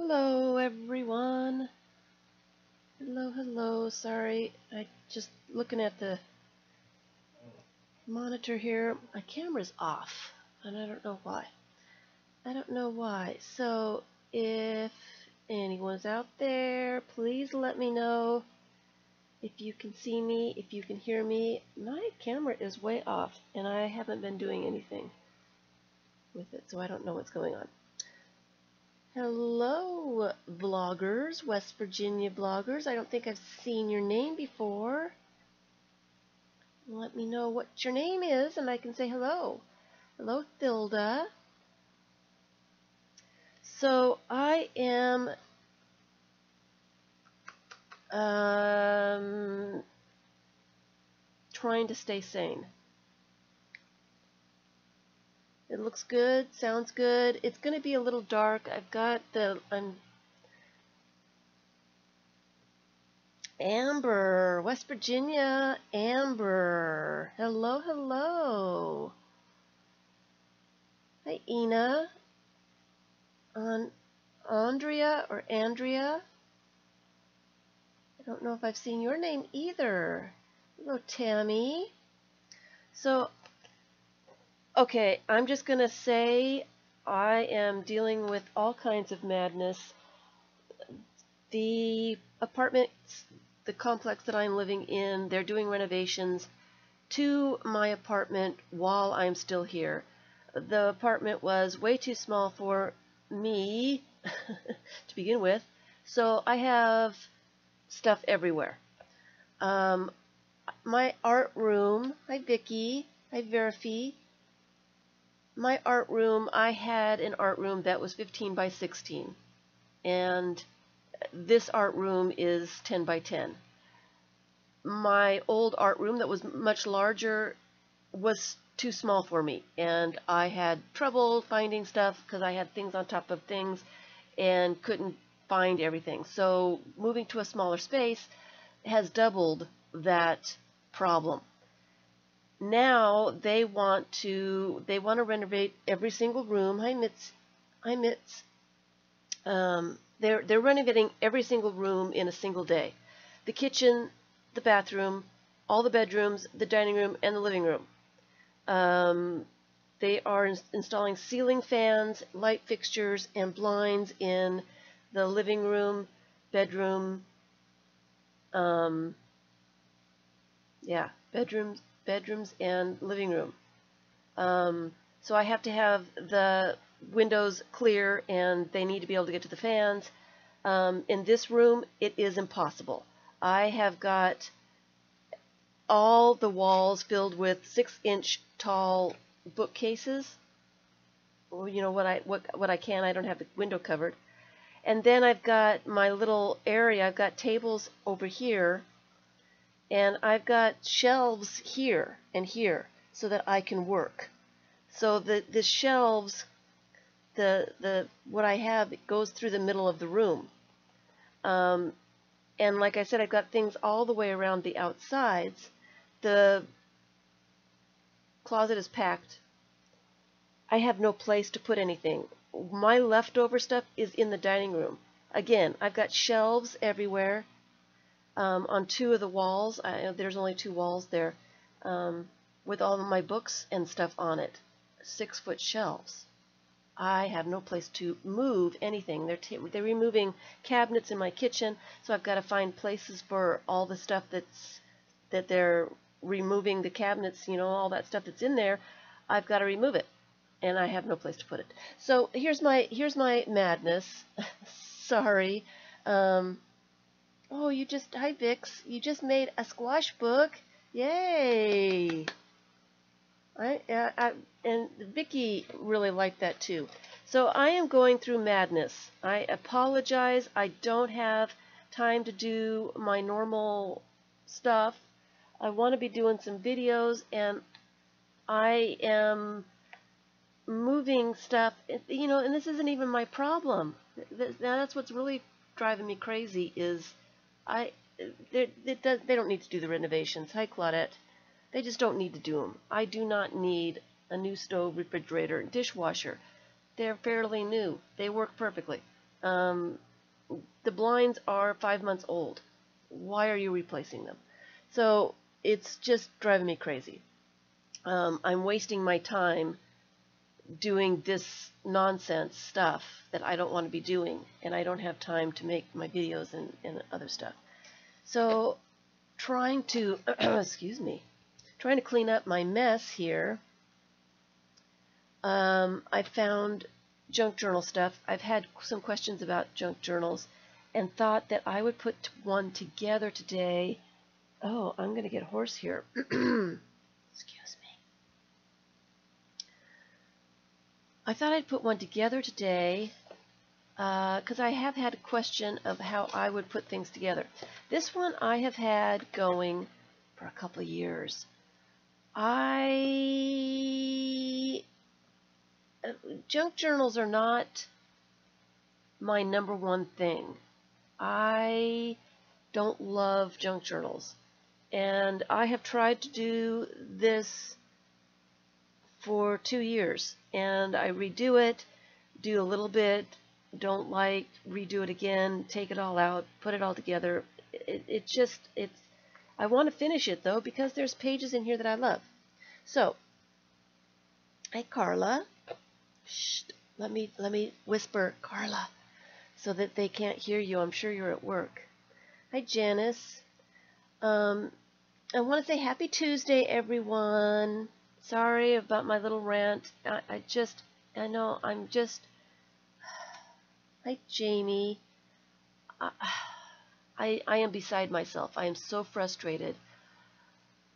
Hello everyone. Hello. Sorry, I just looking at the monitor here. My camera's off, and I don't know why. So if anyone's out there, please let me know if you can see me, if you can hear me. My camera is way off, and I haven't been doing anything with it, so I don't know what's going on. Hello, vloggers, West Virginia vloggers. I don't think I've seen your name before. Let me know what your name is, and I can say hello. Hello, Thilda. So I am trying to stay sane. It looks good, sounds good. It's going to be a little dark. I've got Amber, West Virginia, Amber. Hello. Hi, Ina. Andrea. I don't know if I've seen your name either. Hello, Tammy. So, okay, I'm just going to say I am dealing with all kinds of madness. The apartments, the complex that I'm living in, they're doing renovations to my apartment while I'm still here. The apartment was way too small for me to begin with, so I have stuff everywhere. My art room, hi Vicky, hi Verifi. My art room, I had an art room that was 15 by 16, and this art room is 10 by 10. My old art room that was much larger was too small for me, and I had trouble finding stuff because I had things on top of things and couldn't find everything. So moving to a smaller space has doubled that problem. Now they want to renovate every single room. Hi Mitz. They're renovating every single room in a single day. The kitchen, the bathroom, all the bedrooms, the dining room, and the living room. They are installing ceiling fans, light fixtures, and blinds in the living room, bedroom, bedrooms and living room. So I have to have the windows clear, and they need to be able to get to the fans. In this room, it is impossible. I have got all the walls filled with 6-inch tall bookcases. You know what I can. I don't have the window covered. And then I've got my little area. I've got tables over here, and I've got shelves here and here so that I can work. So the shelves, what I have, it goes through the middle of the room. And like I said, I've got things all the way around the outsides. The closet is packed. I have no place to put anything. My leftover stuff is in the dining room. Again, I've got shelves everywhere. On 2 of the walls, there's only 2 walls there, with all of my books and stuff on it. 6-foot shelves. I have no place to move anything. They're removing cabinets in my kitchen, so I've got to find places for all the stuff that they're removing, the cabinets, you know, all that stuff that's in there. I've got to remove it, and I have no place to put it. So here's my madness. Sorry. Oh, hi Vix. You just made a squash book. Yay! And Vicky really liked that too. So I am going through madness. I apologize. I don't have time to do my normal stuff. I want to be doing some videos, and I am moving stuff, you know, and this isn't even my problem. That's what's really driving me crazy is they don't need to do the renovations. Hi, Claudette. They just don't need to do them. I do not need a new stove, refrigerator, dishwasher. They're fairly new. They work perfectly. The blinds are 5 months old. Why are you replacing them? So it's just driving me crazy. I'm wasting my time doing this nonsense stuff that I don't want to be doing, and I don't have time to make my videos and other stuff. So trying to, excuse me, trying to clean up my mess here. I found junk journal stuff. I've had some questions about junk journals and thought that I would put one together today. Oh, I'm going to get hoarse here. Excuse me. I thought I'd put one together today because I have had a question of how I would put things together. This one I have had going for a couple of years. Junk journals are not my number one thing. I don't love junk journals. And I have tried to do this for 2 years. And I redo it, do a little bit, don't like, redo it again, take it all out, put it all together. I want to finish it though because there's pages in here that I love. So, hey Carla. Shh, let me whisper, Carla, so that they can't hear you. I'm sure you're at work. Hi, Janice. I want to say happy Tuesday, everyone. Sorry about my little rant. I know, I'm just... Hi, Jamie. I am beside myself. I am so frustrated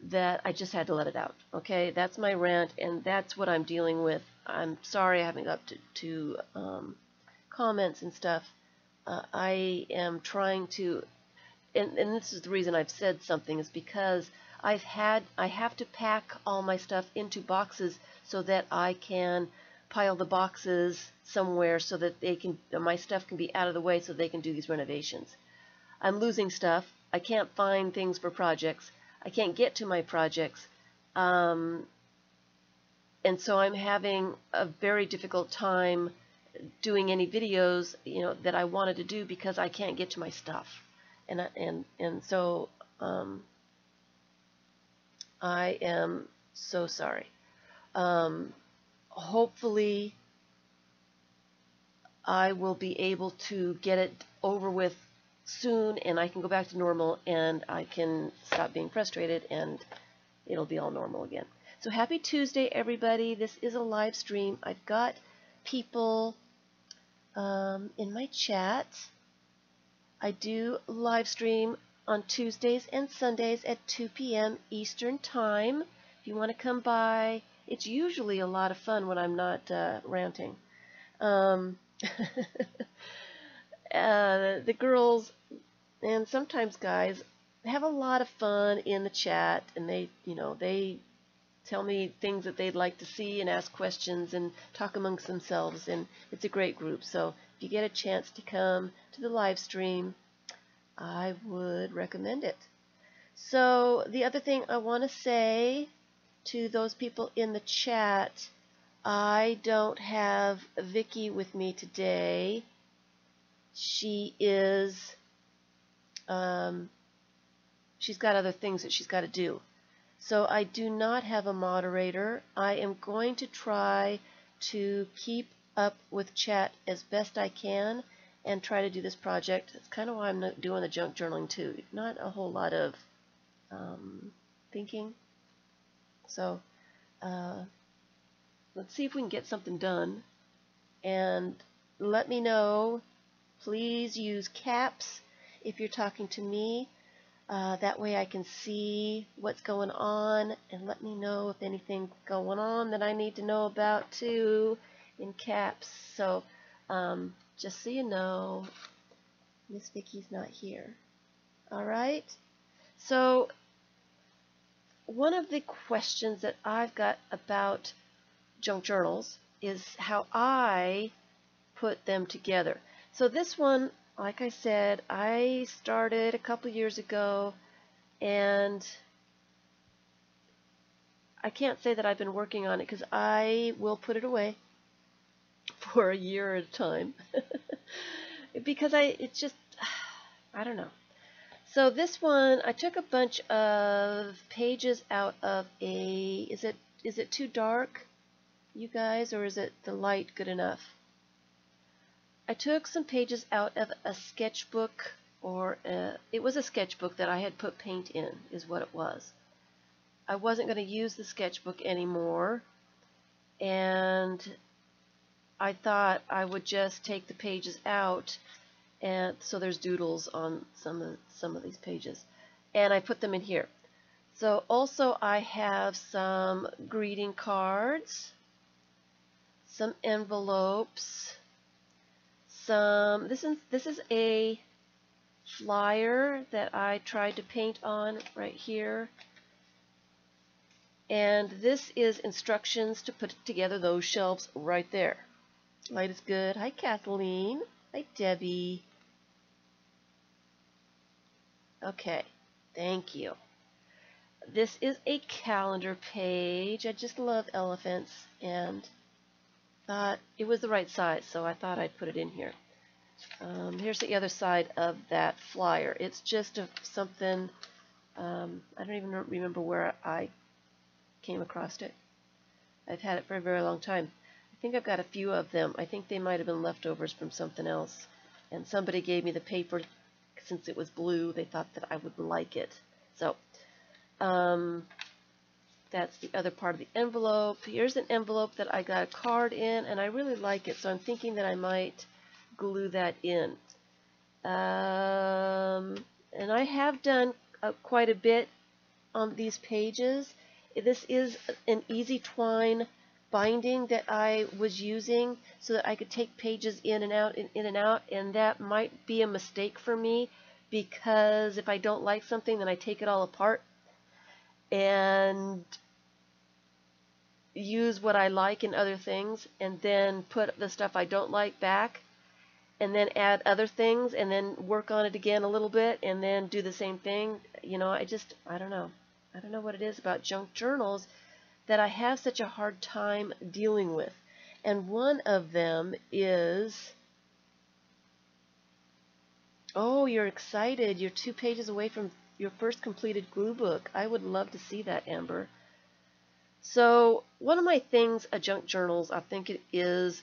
that I just had to let it out. Okay, that's my rant, and that's what I'm dealing with. I'm sorry I haven't got to comments and stuff. I am trying to, and this is the reason I've said something, is because I have to pack all my stuff into boxes so that I can pile the boxes somewhere so that my stuff can be out of the way so they can do these renovations. I'm losing stuff. I can't find things for projects. I can't get to my projects. And so I'm having a very difficult time doing any videos, that I wanted to do because I can't get to my stuff. And so I am so sorry. Hopefully I will be able to get it over with soon and I can go back to normal and I can stop being frustrated and it'll be all normal again. So happy Tuesday, everybody. This is a live stream. I've got people in my chat. I do live stream on Tuesdays and Sundays at 2 p.m. Eastern Time. If you want to come by, it's usually a lot of fun when I'm not ranting. The girls and sometimes guys have a lot of fun in the chat, and they tell me things that they'd like to see and ask questions and talk amongst themselves, and it's a great group. So if you get a chance to come to the live stream, I would recommend it. So the other thing I want to say to those people in the chat, I don't have Vicky with me today. She is, she's got other things that she's got to do. So I do not have a moderator. I am going to try to keep up with chat as best I can and try to do this project. That's kind of why I'm not doing the junk journaling too. Not a whole lot of thinking. So let's see if we can get something done. And let me know. Please use caps if you're talking to me. That way I can see what's going on and let me know if anything's going on that I need to know about too in caps. So just so you know, Miss Vicky's not here. All right. So one of the questions that I've got about junk journals is how I put them together. So this one, like I said, I started a couple years ago, and I can't say that I've been working on it because I will put it away for a year at a time. because it's just, I don't know. So this one, I took a bunch of pages out of a, is it too dark, you guys, or is it the light good enough? I took some pages out of a sketchbook, it was a sketchbook that I had put paint in, is what it was. I wasn't going to use the sketchbook anymore, and I thought I would just take the pages out, and so there's doodles on some of these pages, and I put them in here. So also I have some greeting cards, some envelopes, this is a flyer that I tried to paint on right here. And this is instructions to put together those shelves right there. Light is good. Hi, Kathleen. Hi, Debbie. Okay, thank you. This is a calendar page. I just love elephants and thought it was the right size, so I thought I'd put it in here. Here's the other side of that flyer. It's just something, I don't even remember where I came across it. I've had it for a very long time. I think I've got a few of them. I think they might have been leftovers from something else. And somebody gave me the paper. Since it was blue, they thought that I would like it. So, that's the other part of the envelope. Here's an envelope that I got a card in, and I really like it, so I'm thinking that I might glue that in. And I have done quite a bit on these pages. This is an easy twine binding that I was using so that I could take pages in and out, and that might be a mistake for me, because if I don't like something, then I take it all apart and use what I like in other things, and then put the stuff I don't like back, and then add other things, and then work on it again a little bit, and then do the same thing. You know, I don't know. I don't know what it is about junk journals that I have such a hard time dealing with. And one of them is, oh, you're excited. You're 2 pages away from your first completed glue book. I would love to see that, Amber. So one of my things at junk journals, I think it is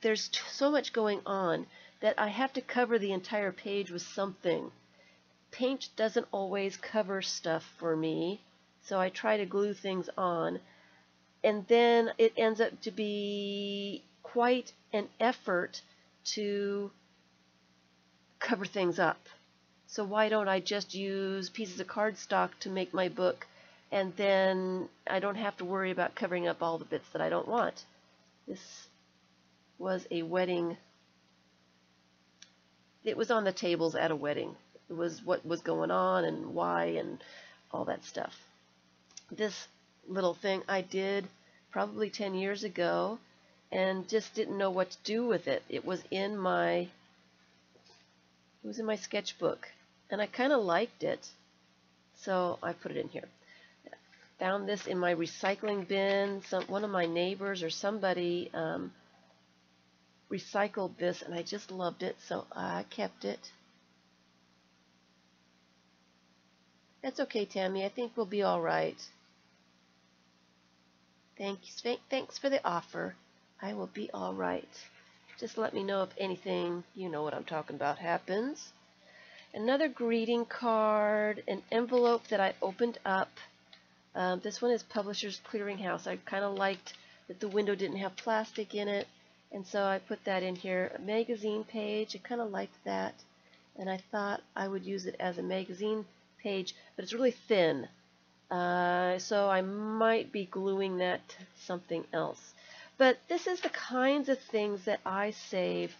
there's so much going on that I have to cover the entire page with something. Paint doesn't always cover stuff for me, so I try to glue things on, and then it ends up to be quite an effort to cover things up. So why don't I just use pieces of cardstock to make my book, and then I don't have to worry about covering up all the bits that I don't want. This was a wedding. It was on the tables at a wedding. It was what was going on and why and all that stuff. This little thing I did probably 10 years ago and just didn't know what to do with it. It was in my sketchbook, and I kind of liked it, so I put it in here. Found this in my recycling bin. One of my neighbors or somebody recycled this, and I just loved it, so I kept it. That's okay, Tammy. I think we'll be all right. Thanks for the offer. I will be all right. Just let me know if anything, you know what I'm talking about, happens. Another greeting card, an envelope that I opened up. This one is Publishers Clearinghouse. I kind of liked that the window didn't have plastic in it, and so I put that in here. A magazine page, I kind of liked that, and I thought I would use it as a magazine page, but it's really thin, so I might be gluing that to something else. But this is the kinds of things that I save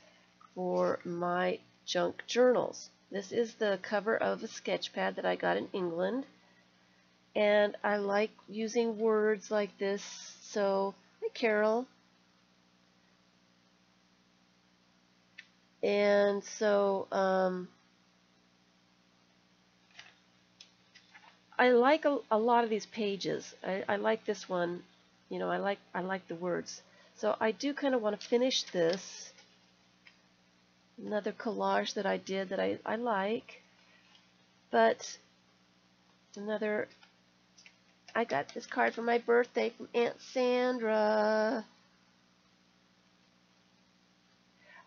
for my junk journals. This is the cover of a sketch pad that I got in England, and I like using words like this. So, hi Carol. And so I like a lot of these pages. I like this one. You know, I like the words. So I do kind of want to finish this. Another collage that I did that I like. But another, I got this card for my birthday from Aunt Sandra.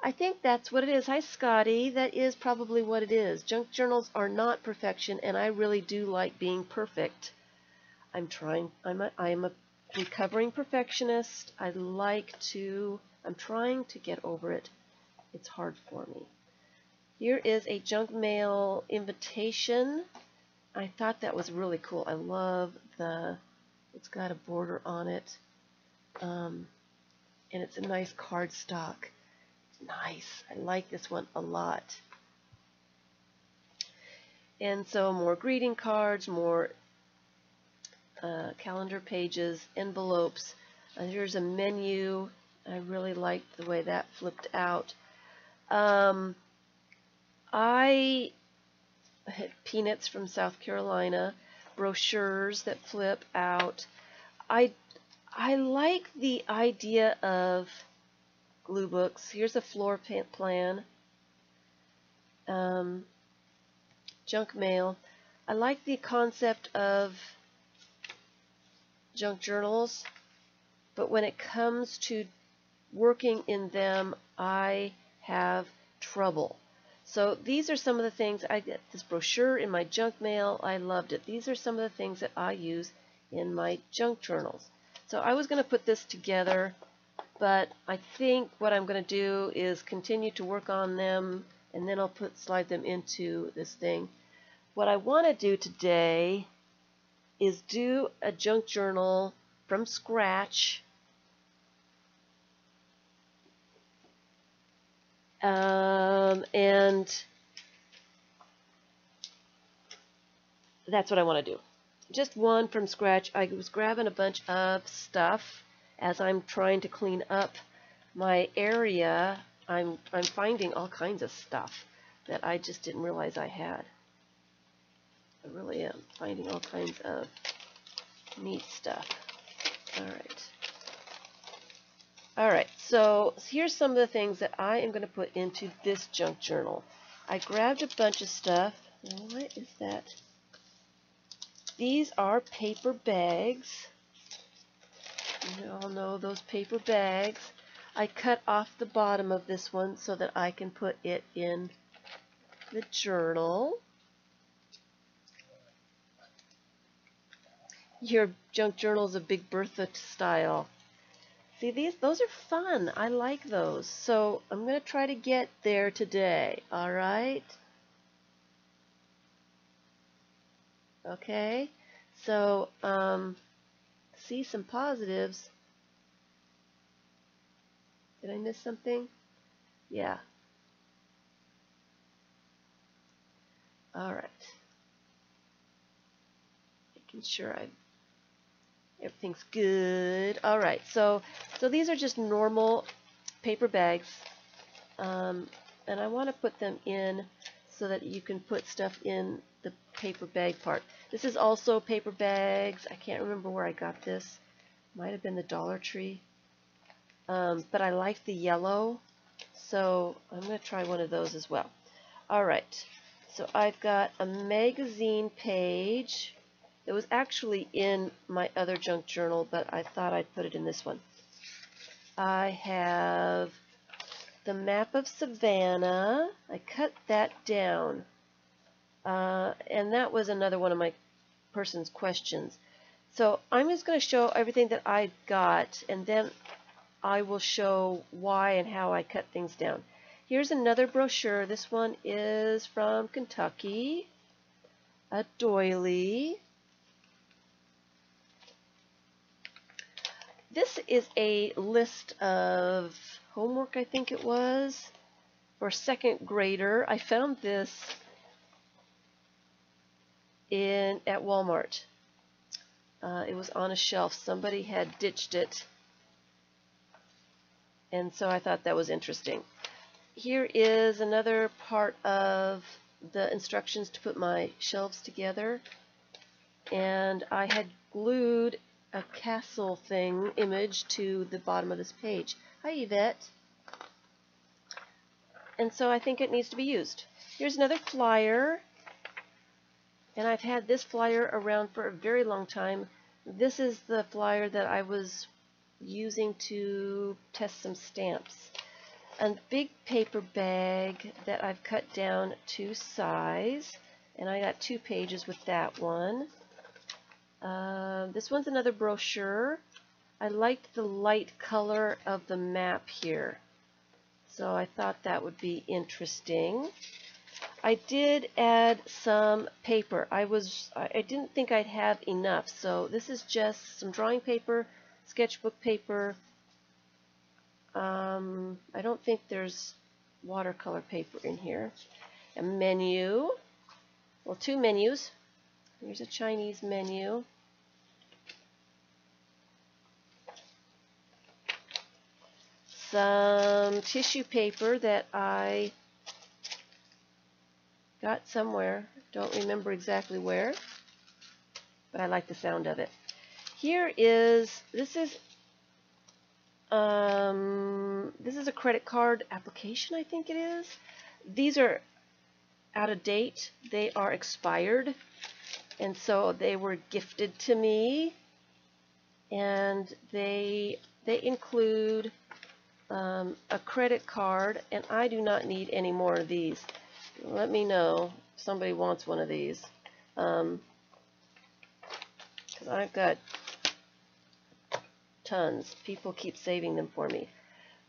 I think that's what it is. Hi, Scotty. That is probably what it is. Junk journals are not perfection, and I really do like being perfect. I'm a recovering perfectionist. I'm trying to get over it. It's hard for me. Here is a junk mail invitation. I thought that was really cool. I love it's got a border on it. And it's a nice cardstock. Nice. I like this one a lot. And so more greeting cards, more calendar pages, envelopes. Here's a menu. I really liked the way that flipped out. I had peanuts from South Carolina, brochures that flip out. I like the idea of glue books. Here's a floor plan. Junk mail. I like the concept of junk journals, but when it comes to working in them, I have trouble. So these are some of the things. I get this brochure in my junk mail. I loved it. These are some of the things that I use in my junk journals. So I was going to put this together, but I think what I'm going to do is continue to work on them, and then I'll slide them into this thing. What I want to do today is do a junk journal from scratch. And that's what I want to do. Just one from scratch. I was grabbing a bunch of stuff as I'm trying to clean up my area. I'm finding all kinds of stuff that I just didn't realize I had. I really am finding all kinds of neat stuff. All right, so here's some of the things that I am going to put into this junk journal. I grabbed a bunch of stuff. What is that? These are paper bags. You all know those paper bags. I cut off the bottom of this one so that I can put it in the journal. Your junk journal is a Big Bertha style. See, those are fun. I like those. So I'm going to try to get there today. All right? Okay. So, see some positives. Did I miss something? Yeah. All right. Making sure everything's good. All right. So these are just normal paper bags, and I want to put them in so that you can put stuff in the paper bag part. This is also paper bags. I can't remember where I got this. Might have been the Dollar Tree. But I like the yellow, so I'm going to try one of those as well. All right. So I've got a magazine page. It was actually in my other junk journal, but I thought I'd put it in this one. I have the map of Savannah. I cut that down. And that was another one of my person's questions. So I'm just going to show everything that I got, and then I will show why and how I cut things down. Here's another brochure. This one is from Kentucky. A doily. This is a list of homework, I think it was, for second grader. I found this at Walmart. It was on a shelf. Somebody had ditched it, and so I thought that was interesting. Here is another part of the instructions to put my shelves together, and I had glued a castle image to the bottom of this page. Hi, Yvette. and so I think it needs to be used. Here's another flyer, and I've had this flyer around for a very long time. This is the flyer that I was using to test some stamps. A big paper bag that I've cut down to size, and I got 2 pages with that one. This one's another brochure. I liked the light color of the map here, so I thought that would be interesting. I did add some paper. I didn't think I'd have enough, so this is just some drawing paper, sketchbook paper. I don't think there's watercolor paper in here. A menu. Well, 2 menus. Here's a Chinese menu. Some tissue paper that I got somewhere. Don't remember exactly where, but I like the sound of it. Here is, this is a credit card application, I think it is. These are out of date. They are expired, and so they were gifted to me, and they include a credit card, and I do not need any more of these. Let me know if somebody wants one of these, because I've got tons. People keep saving them for me.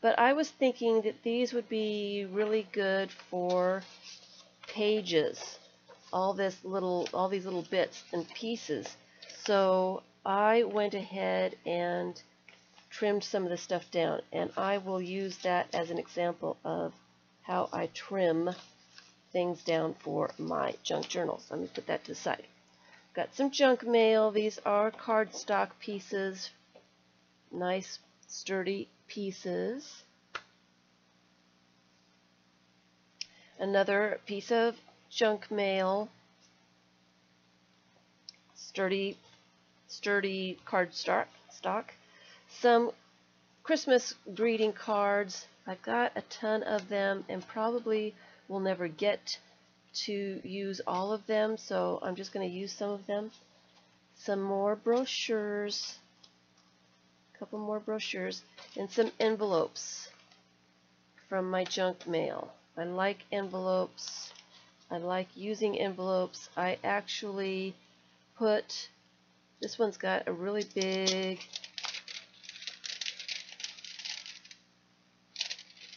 But I was thinking that these would be really good for pages, all these little bits and pieces. So I went ahead and trimmed some of the stuff down, and I will use that as an example of how I trim things down for my junk journals. Let me put that to the side. Got some junk mail. These are cardstock pieces, nice sturdy pieces. Another piece of junk mail, sturdy cardstock. Some Christmas greeting cards. I've got a ton of them and probably will never get to use all of them, so I'm just going to use some of them. Some more brochures, a couple more brochures, and some envelopes from my junk mail. I like envelopes. I like using envelopes. I actually put, this one's got a really big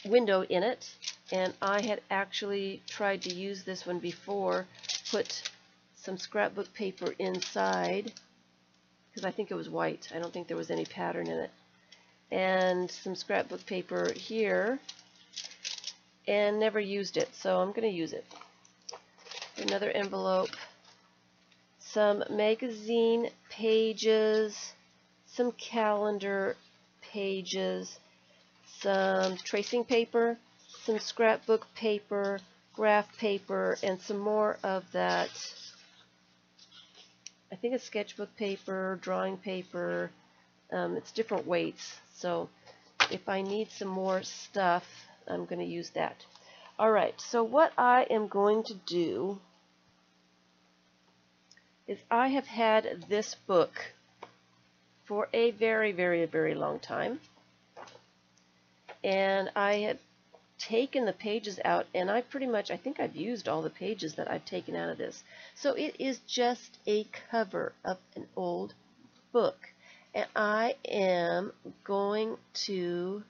window in it, and I had actually tried to use this one before, put some scrapbook paper inside, because I think it was white. I don't think there was any pattern in it. And some scrapbook paper here, and never used it, so I'm going to use it. Another envelope, some magazine pages, some calendar pages, some tracing paper, some scrapbook paper, graph paper, and some more of that, I think it's sketchbook paper, drawing paper. It's different weights, so if I need some more stuff, I'm going to use that. Alright, so what I am going to do is I have had this book for a very, very, very long time, and I had taken the pages out, and I think I've used all the pages that I've taken out of this. So it is just a cover of an old book, and I am going to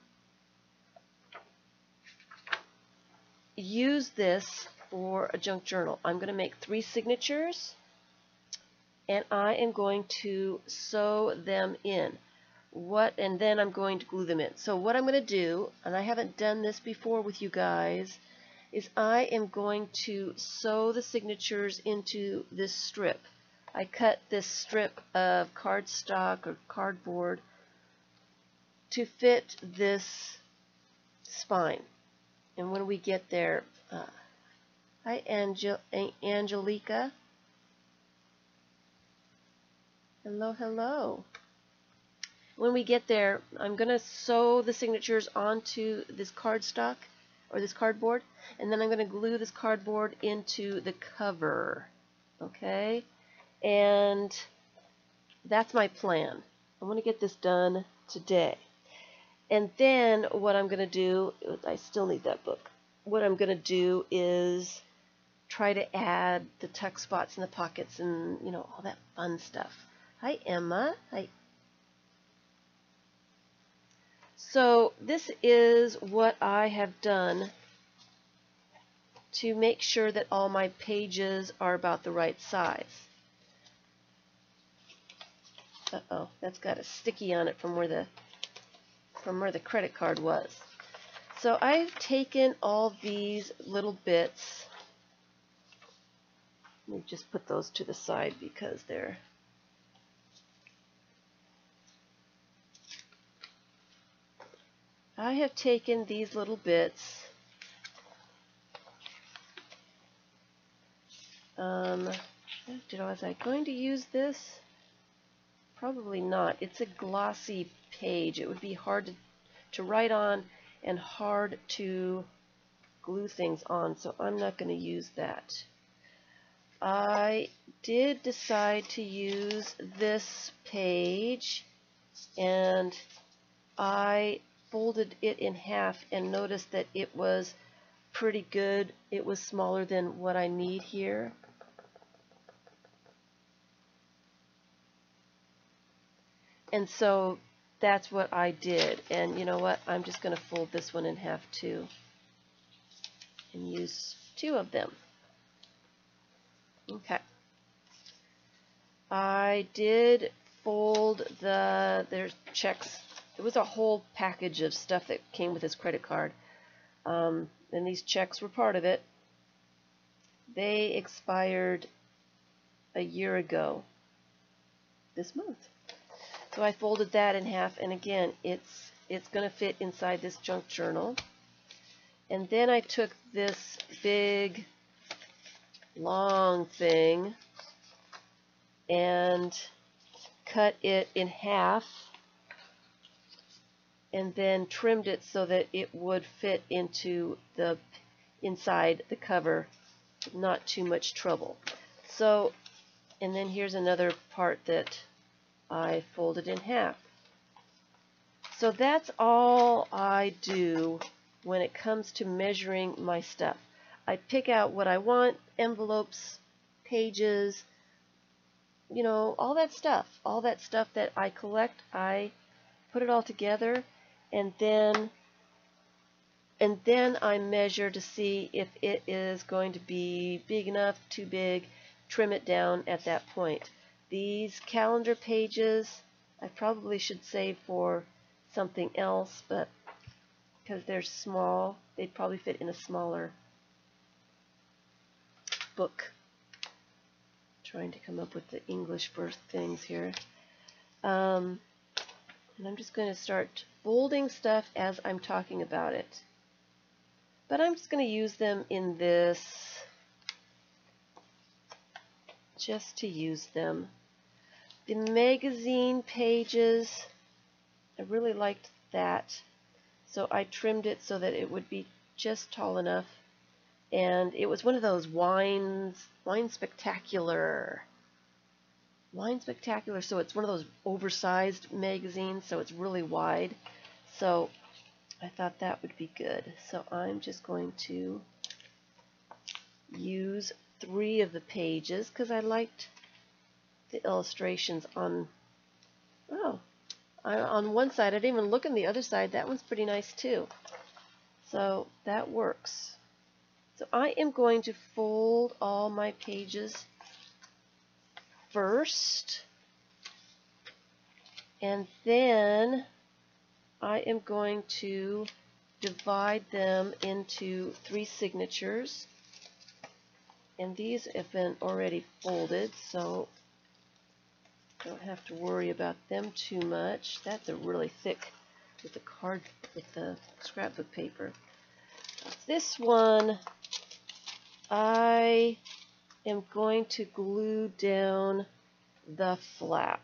use this for a junk journal. I'm going to make 3 signatures, and I am going to sew them in. And then I'm going to glue them in. So what I'm going to do, and I haven't done this before with you guys, is I am going to sew the signatures into this strip. I cut this strip of cardstock or cardboard to fit this spine. And when we get there, hi Angelica. Hello, hello. When we get there, I'm going to sew the signatures onto this cardstock or this cardboard, and then I'm going to glue this cardboard into the cover. Okay, and that's my plan. I want to get this done today. And then what I'm going to do, I still need that book. What I'm going to do is try to add the tuck spots in the pockets and, you know, all that fun stuff. Hi, Emma. Hi. So this is what I have done to make sure that all my pages are about the right size. Uh-oh, that's got a sticky on it from where the credit card was. So I've taken all these little bits. Let me just put those to the side because they're I have taken these little bits. Was I going to use this? Probably not. It's a glossy page. It would be hard to write on and hard to glue things on, so I'm not going to use that. I did decide to use this page, and I folded it in half and noticed that it was pretty good. It was smaller than what I need here. And so that's what I did. And you know what? I'm just going to fold this one in half too and use 2 of them. Okay. I did fold there's checks. It was a whole package of stuff that came with his credit card. And these checks were part of it. They expired a year ago this month. So I folded that in half, and again, it's going to fit inside this junk journal. And then I took this big, long thing and cut it in half, and then trimmed it so that it would fit into the inside the cover, not too much trouble. So, and then here's another part that I folded in half. So that's all I do when it comes to measuring my stuff. I pick out what I want, envelopes, pages, you know, all that stuff that I collect. I put it all together, and then I measure to see if it is going to be big enough, too big, trim it down at that point. These calendar pages I probably should save for something else, but because they're small, they'd probably fit in a smaller book. Trying to come up with the English for things here. And I'm just going to start folding stuff as I'm talking about it. But I'm just going to use them in this just to use them. The magazine pages, I really liked that, so I trimmed it so that it would be just tall enough. And it was one of those Wine Spectacular, so it's one of those oversized magazines, so it's really wide. So I thought that would be good. So I'm just going to use 3 of the pages because I liked the illustrations on one side. I didn't even look on the other side. That one's pretty nice too. So that works. So I am going to fold all my pages first, and then I am going to divide them into 3 signatures. And these have been already folded, so don't have to worry about them too much. That's a really thick with the scrapbook paper. This one I am going to glue down the flap.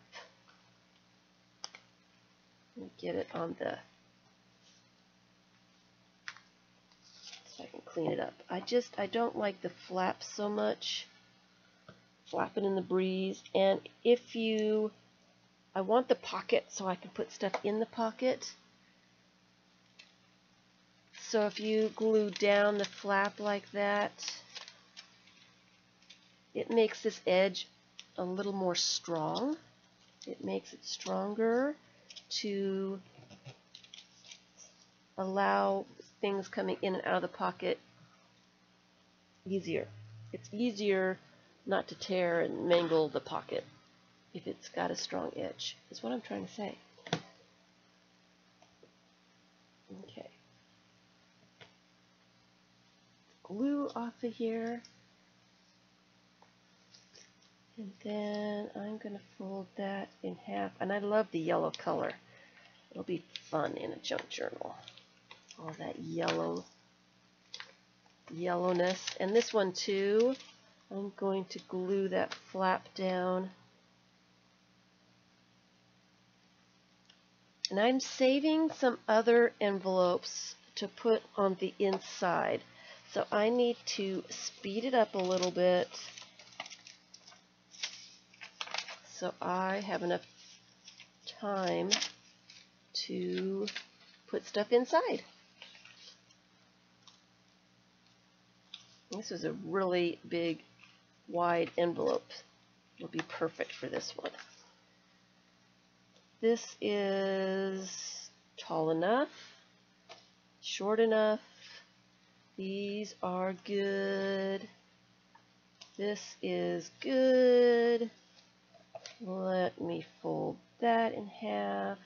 Let me get it on the clean it up. I don't like the flaps so much, flapping in the breeze. And I want the pocket so I can put stuff in the pocket. So if you glue down the flap like that, it makes this edge a little more strong. It makes it stronger to allow things coming in and out of the pocket easier. It's easier not to tear and mangle the pocket if it's got a strong edge, is what I'm trying to say. Okay. Glue off of here. And then I'm going to fold that in half. And I love the yellow color. It'll be fun in a junk journal. All that yellowness. And this one too, I'm going to glue that flap down. And I'm saving some other envelopes to put on the inside. So I need to speed it up a little bit so I have enough time to put stuff inside. This is a really big, wide envelope. It'll be perfect for this one. This is tall enough, short enough. These are good. This is good. Let me fold that in half.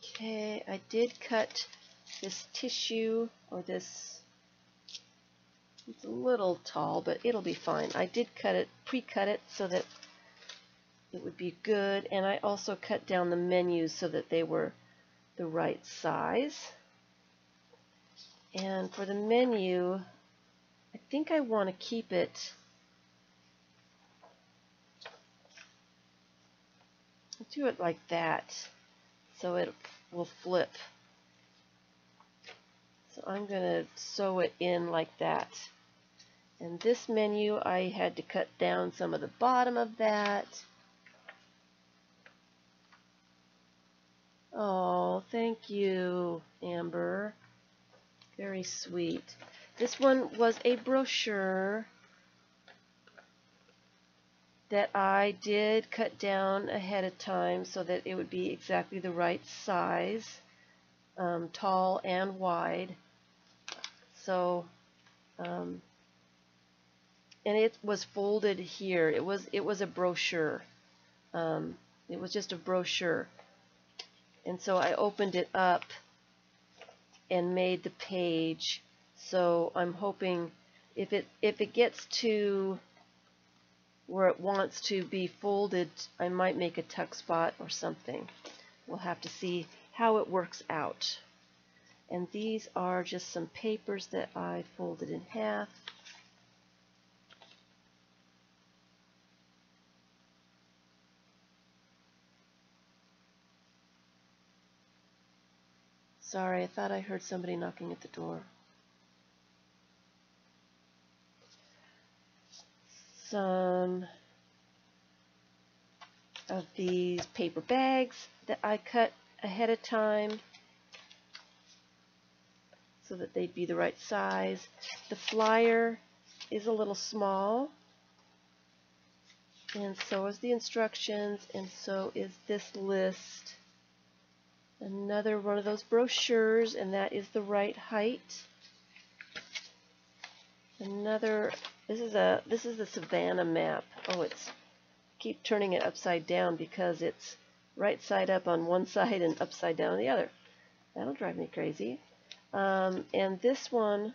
Okay, I did cut this tissue, or this, it's a little tall, but it'll be fine. I did cut it, pre-cut it so that it would be good, and I also cut down the menus so that they were the right size. And for the menu, I think I want to keep it, do it like that so it will flip. So I'm going to sew it in like that. And this menu, I had to cut down some of the bottom of that. Oh, thank you, Amber. Very sweet. This one was a brochure that I did cut down ahead of time so that it would be exactly the right size, tall and wide. So, and it was folded here. It was a brochure. It was just a brochure. And so I opened it up and made the page. So I'm hoping if it gets to where it wants to be folded, I might make a tuck spot or something. We'll have to see how it works out. And these are just some papers that I folded in half. Sorry, I thought I heard somebody knocking at the door. Some of these paper bags that I cut ahead of time so that they'd be the right size. The flyer is a little small, and so is the instructions, and so is this list. Another one of those brochures, and that is the right height. Another, this is the Savannah map. Oh, I keep turning it upside down because it's right side up on one side and upside down on the other. That'll drive me crazy. And this one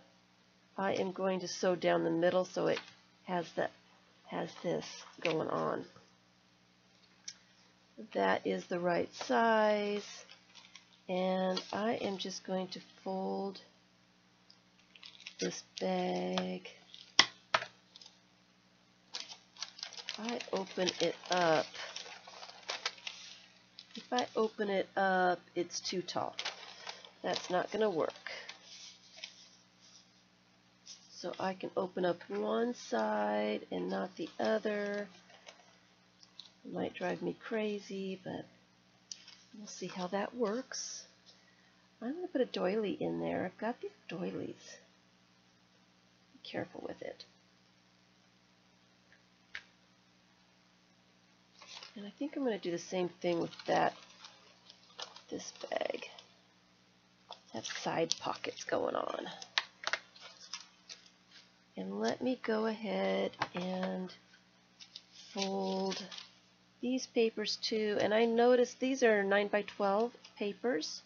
I am going to sew down the middle so it has this going on. That is the right size. And I am just going to fold this bag if I open it up, it's too tall. That's not going to work. So I can open up one side and not the other. It might drive me crazy, but we'll see how that works. I'm going to put a doily in there. I've got these doilies. Be careful with it. And I think I'm going to do the same thing with this bag. Have side pockets going on. And let me go ahead and fold these papers too. And I noticed these are 9 by 12 papers.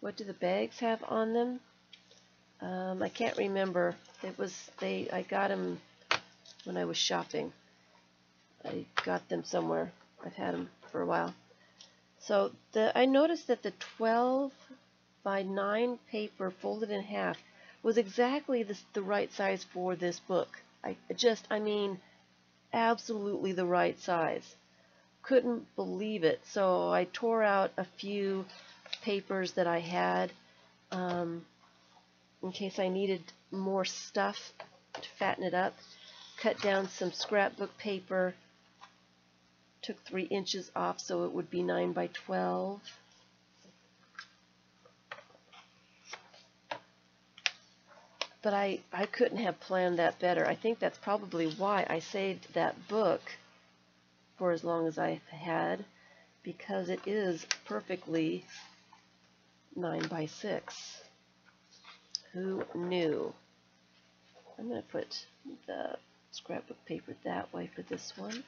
What do the bags have on them? I can't remember. I got them when I was shopping. I got them somewhere. I've had them for a while. So I noticed that the 12 by 9 paper folded in half was exactly the right size for this book. I mean, absolutely the right size. Couldn't believe it. So I tore out a few papers that I had in case I needed more stuff to fatten it up. Cut down some scrapbook paper. Took 3 inches off so it would be 9 by 12. But I couldn't have planned that better. I think that's probably why I saved that book for as long as I had, because it is perfectly 9 by 6. Who knew? I'm going to put the scrapbook paper that way for this one.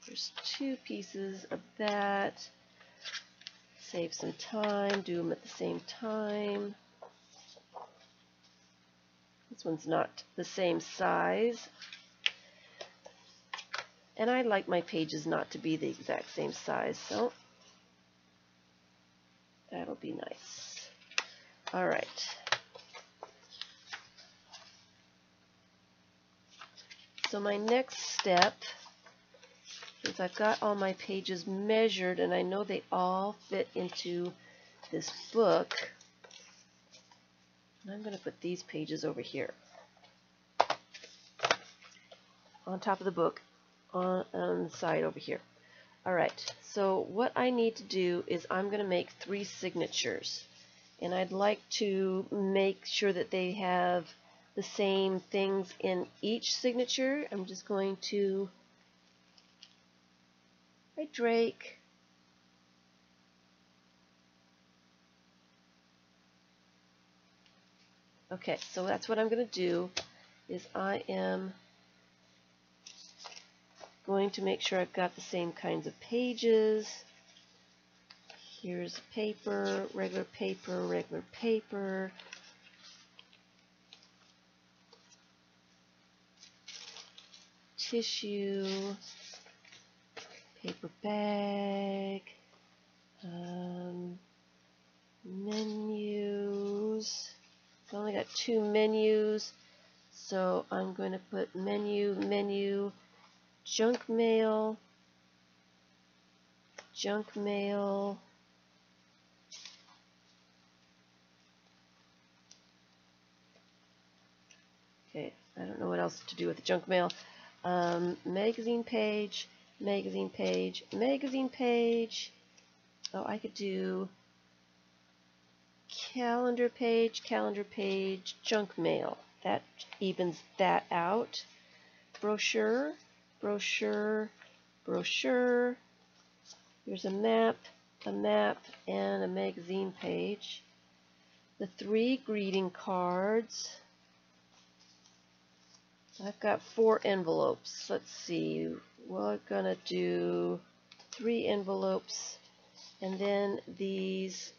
There's 2 pieces of that. Save some time, do them at the same time. This one's not the same size. And I like my pages not to be the exact same size, so that'll be nice. All right. So my next step is I've got all my pages measured and I know they all fit into this book. And I'm going to put these pages over here on top of the book on the side over here. Alright, so what I need to do is I'm going to make 3 signatures. And I'd like to make sure that they have the same things in each signature. I'm just going to write Drake. Okay, so that's what I'm going to do, is I am going to make sure I've got the same kinds of pages. Here's paper, regular paper, regular paper. Tissue, paper bag, menus. I only got 2 menus, so I'm going to put menu, junk mail, okay, I don't know what else to do with the junk mail. Magazine page. Oh, I could do calendar page, junk mail. That evens that out. Brochure. Here's a map, and a magazine page. The 3 greeting cards. I've got 4 envelopes. Let's see. We're going to do 3 envelopes, and then these.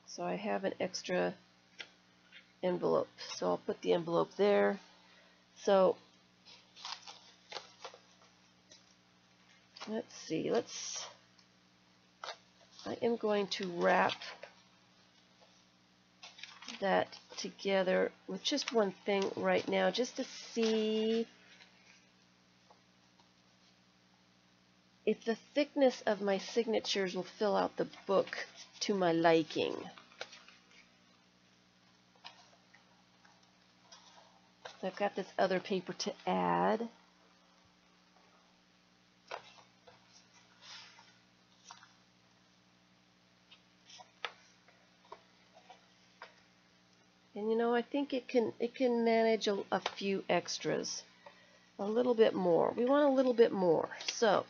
So I have an extra envelope. So I'll put the envelope there. So let's see, I am going to wrap that together with just one thing right now, just to see if the thickness of my signatures will fill out the book to my liking. So I've got this other paper to add. And you know, I think it can manage a few extras. A little bit more. We want a little bit more. So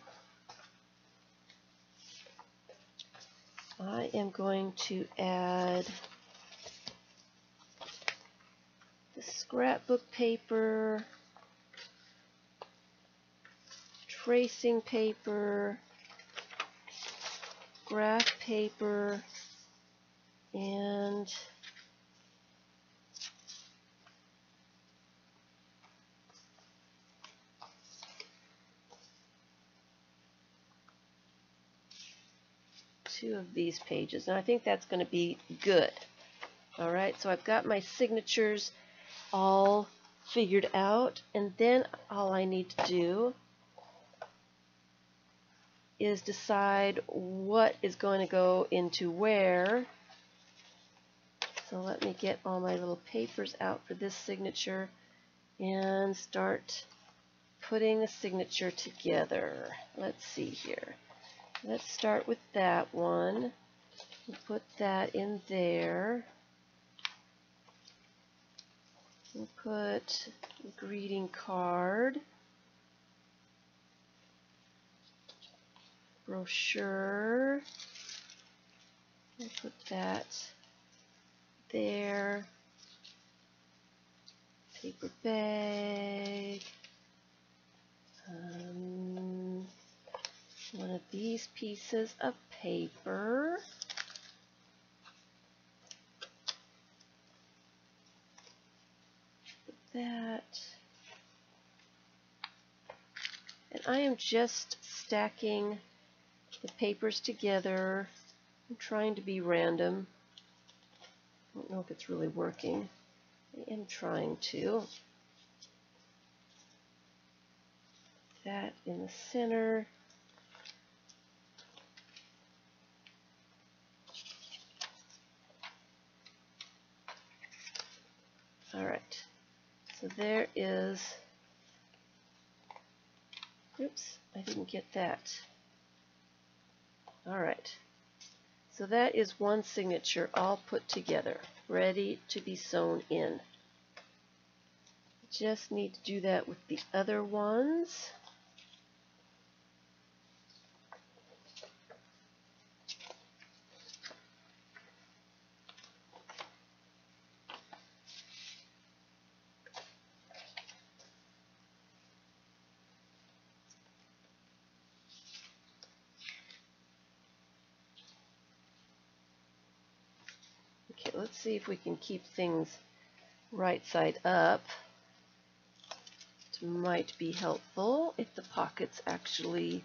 I am going to add the scrapbook paper, tracing paper, graph paper, and two of these pages, and I think that's going to be good. All right, so I've got my signatures all figured out, and then all I need to do is decide what is going to go into where. So let me get all my little papers out for this signature and start putting the signature together. Let's see here. Let's start with that one. We'll put that in there. We'll put a greeting card, brochure. We'll put that there. Paper bag. One of these pieces of paper. Put that. And I am just stacking the papers together. I'm trying to be random. I don't know if it's really working. I am trying to. That in the center. All right, so there is, oops, I didn't get that. All right, so that is one signature all put together, ready to be sewn in. Just need to do that with the other ones. Okay, let's see if we can keep things right side up. It might be helpful if the pockets actually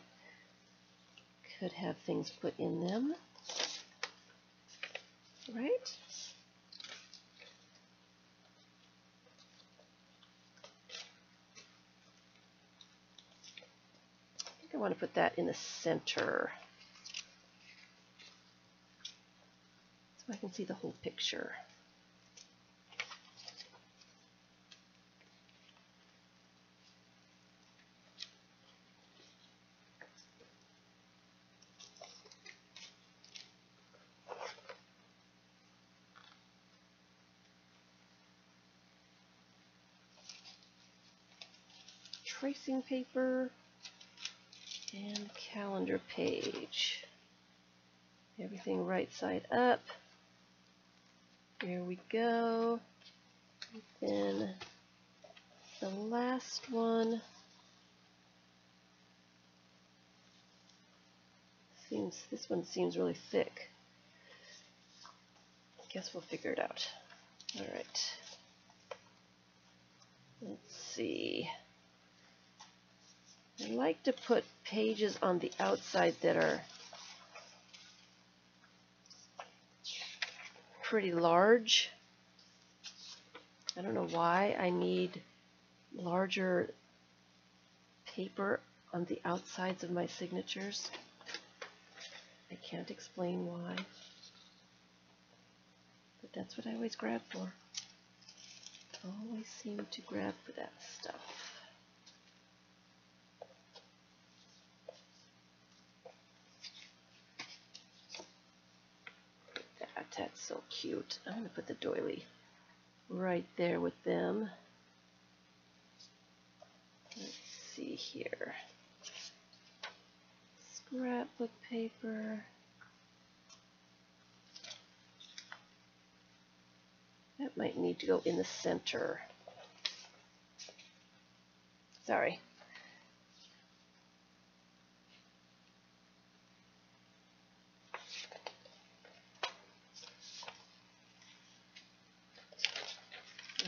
could have things put in them. Right? I think I want to put that in the center, so I can see the whole picture. Tracing paper and calendar page. Everything right side up. There we go. And then the last one this one seems really thick. Guess we'll figure it out. All right. Let's see. I like to put pages on the outside that are pretty large. I don't know why I need larger paper on the outsides of my signatures. I can't explain why, but that's what I always grab for. Always seem to grab for that stuff. That's so cute. I'm going to put the doily right there with them. Let's see here. Scrapbook paper. That might need to go in the center. Sorry.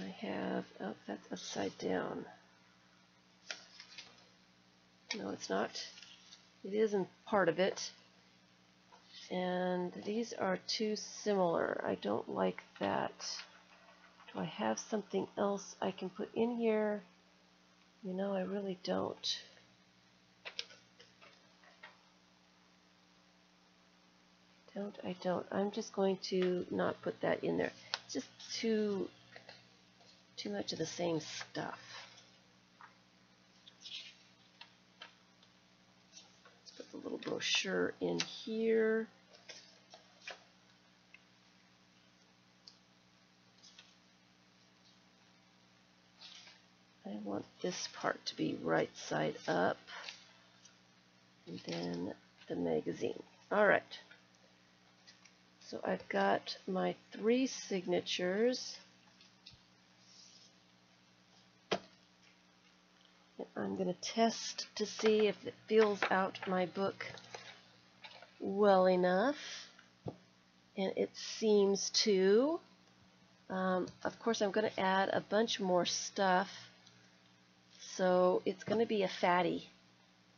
I have, oh, that's upside down. No, it's not. It isn't part of it. And these are too similar. I don't like that. Do I have something else I can put in here? You know, I really don't. I don't. I'm just going to not put that in there. It's just too much of the same stuff. Let's put the little brochure in here. I want this part to be right side up. And then the magazine. All right. So I've got my 3 signatures. And I'm going to test to see if it fills out my book well enough. And it seems to. Of course, I'm going to add a bunch more stuff. So it's going to be a fatty.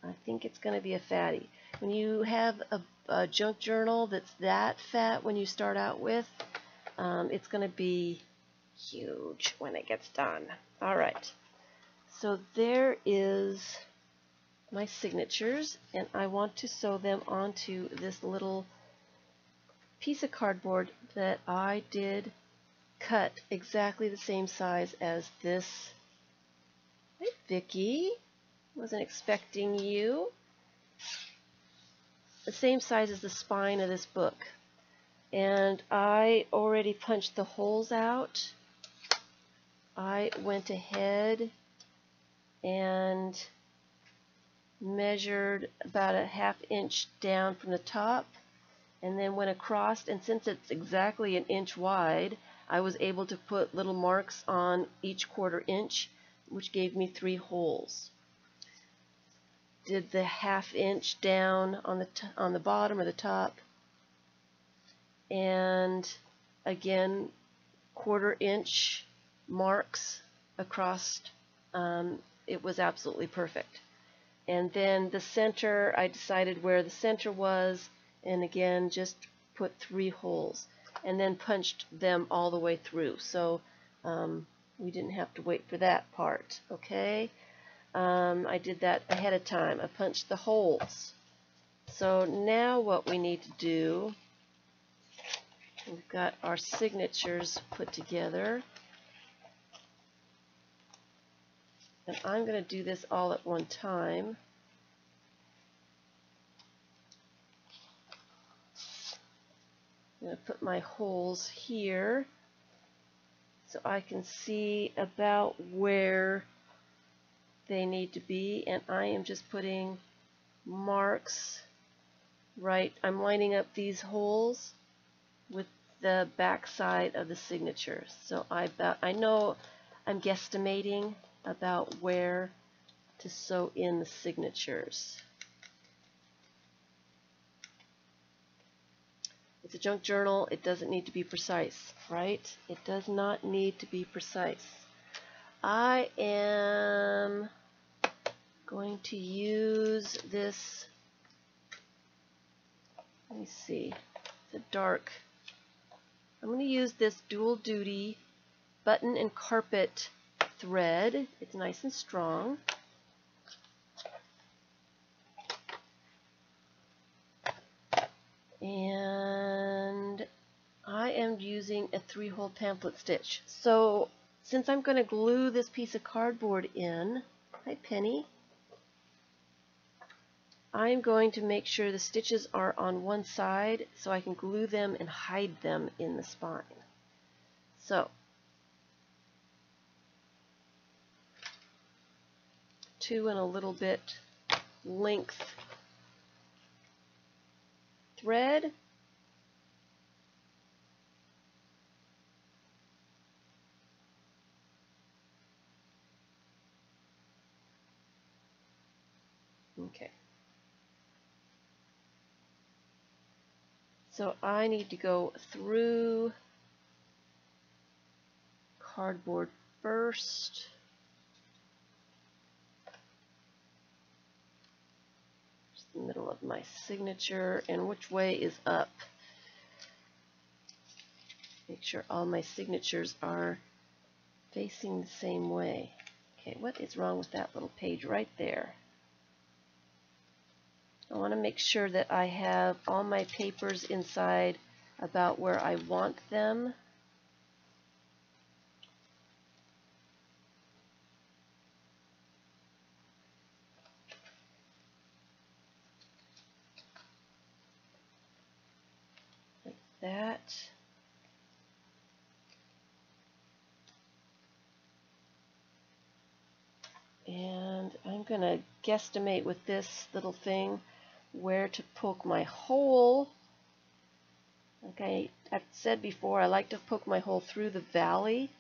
I think it's going to be a fatty. When you have a junk journal that's that fat when you start out with, it's going to be huge when it gets done. All right. So there is my signatures, and I want to sew them onto this little piece of cardboard that I did cut exactly the same size as this. Hi, Vicki. Wasn't expecting you. The same size as the spine of this book. And I already punched the holes out. I went ahead and measured about a ½ inch down from the top and then went across, and since it's exactly an inch wide, I was able to put little marks on each ½ inch, which gave me 3 holes. Did the ½ inch down on the bottom or the top, and again ½ inch marks across. It was absolutely perfect. And then the center, I decided where the center was, and again just put 3 holes and then punched them all the way through. So we didn't have to wait for that part. Okay, I did that ahead of time. I punched the holes. So now what we need to do, we've got our signatures put together. And I'm going to do this all at one time. I'm going to put my holes here so I can see about where they need to be, and I am just putting marks right. I'm lining up these holes with the back side of the signatures. So I know I'm guesstimating about where to sew in the signatures. It's a junk journal. It doesn't need to be precise, right? It does not need to be precise. I am going to use this, let me see, the dark. I'm going to use this dual duty button and carpet thread. It's nice and strong. And I am using a 3-hole pamphlet stitch. So since I'm going to glue this piece of cardboard in, hi Penny, I'm going to make sure the stitches are on one side so I can glue them and hide them in the spine. So 2 and a little bit length thread. Okay. So I need to go through cardboard first. Just the middle of my signature, and which way is up? Make sure all my signatures are facing the same way. Okay, what is wrong with that little page right there? I want to make sure that I have all my papers inside about where I want them. Like that. And I'm going to guesstimate with this little thing where to poke my hole. Okay, I've said before, I like to poke my hole through the valley.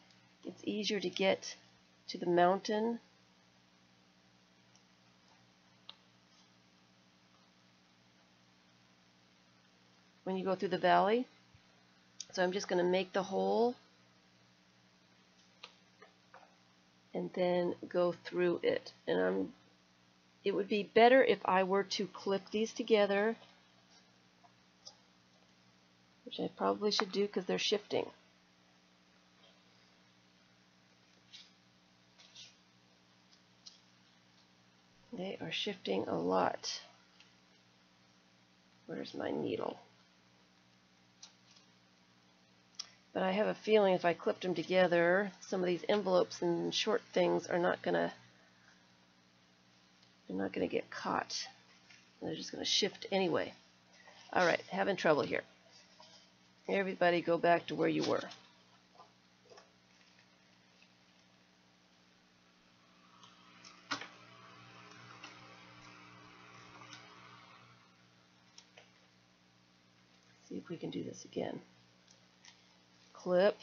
It's easier to get to the mountain. When you go through the valley. So I'm just going to make the hole and then go through it. And it would be better if I were to clip these together, which I probably should do because they're shifting. They are shifting a lot. Where's my needle? But I have a feeling if I clipped them together, some of these envelopes and short things are not gonna get caught. They're just gonna shift anyway. All right, having trouble here. Everybody go back to where you were. See if we can do this again. Clip.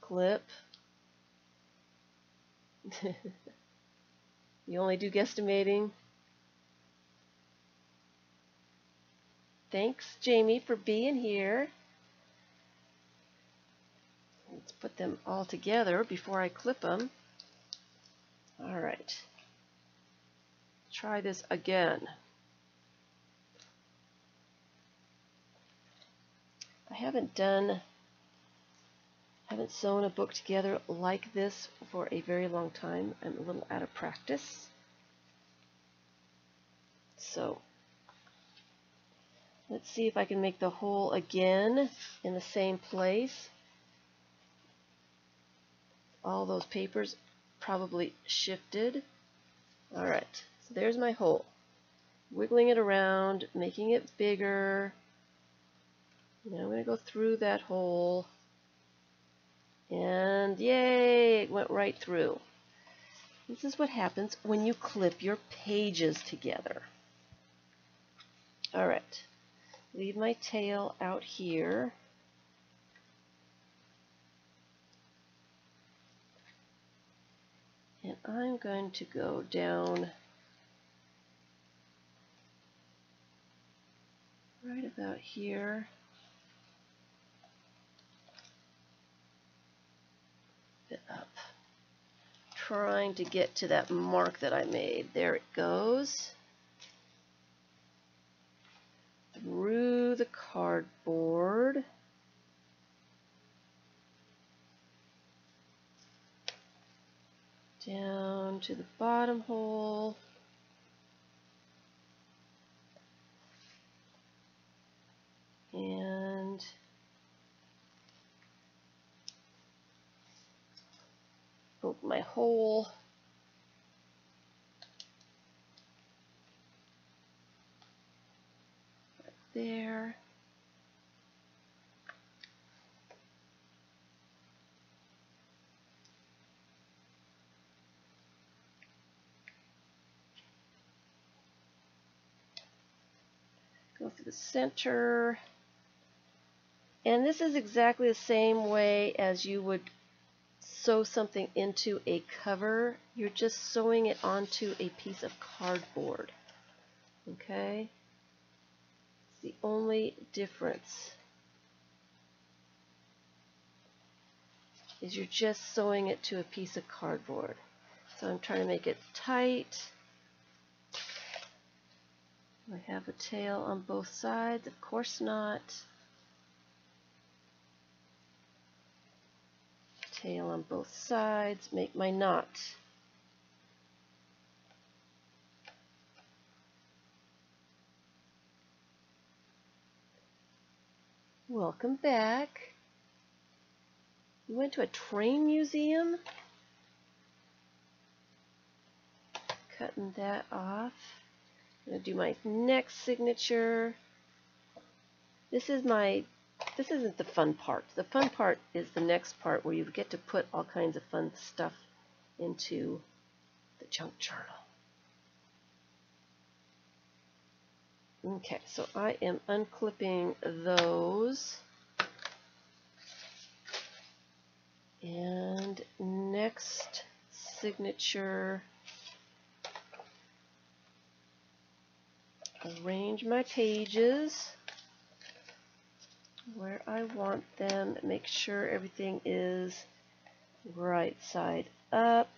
Clip. You only do guesstimating. Thanks, Jamie, for being here. Let's put them all together before I clip them. All right. Try this again. I haven't sewn a book together like this for a very long time. I'm a little out of practice. So let's see if I can make the hole again in the same place. All those papers probably shifted. All right, so there's my hole. Wiggling it around, making it bigger. Now I'm going to go through that hole. And yay, it went right through. This is what happens when you clip your pages together. All right, leave my tail out here. And I'm going to go down right about here. Bit up. trying to get to that mark that I made. There it goes. Through the cardboard. Down to the bottom hole. And poke my hole. Right there. Go through the center. And this is exactly the same way as you would sew something into a cover. You're just sewing it onto a piece of cardboard. Okay? It's the only difference. Is you're just sewing it to a piece of cardboard. So I'm trying to make it tight. Do I have a tail on both sides? Of course not. Tail on both sides. Make my knot. Welcome back. You went to a train museum? Cutting that off. I'm going to do my next signature. This isn't the fun part. The fun part is the next part where you get to put all kinds of fun stuff into the junk journal. Okay, so I am unclipping those. And next signature, arrange my pages where I want them. Make sure everything is right side up.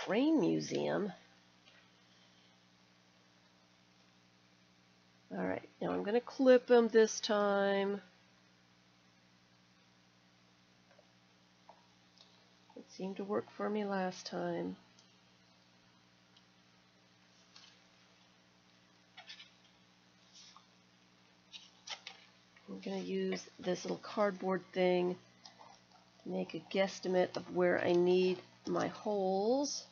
Train museum. Alright, now I'm going to clip them this time. It seemed to work for me last time. I'm going to use this little cardboard thing to make a guesstimate of where I need my holes.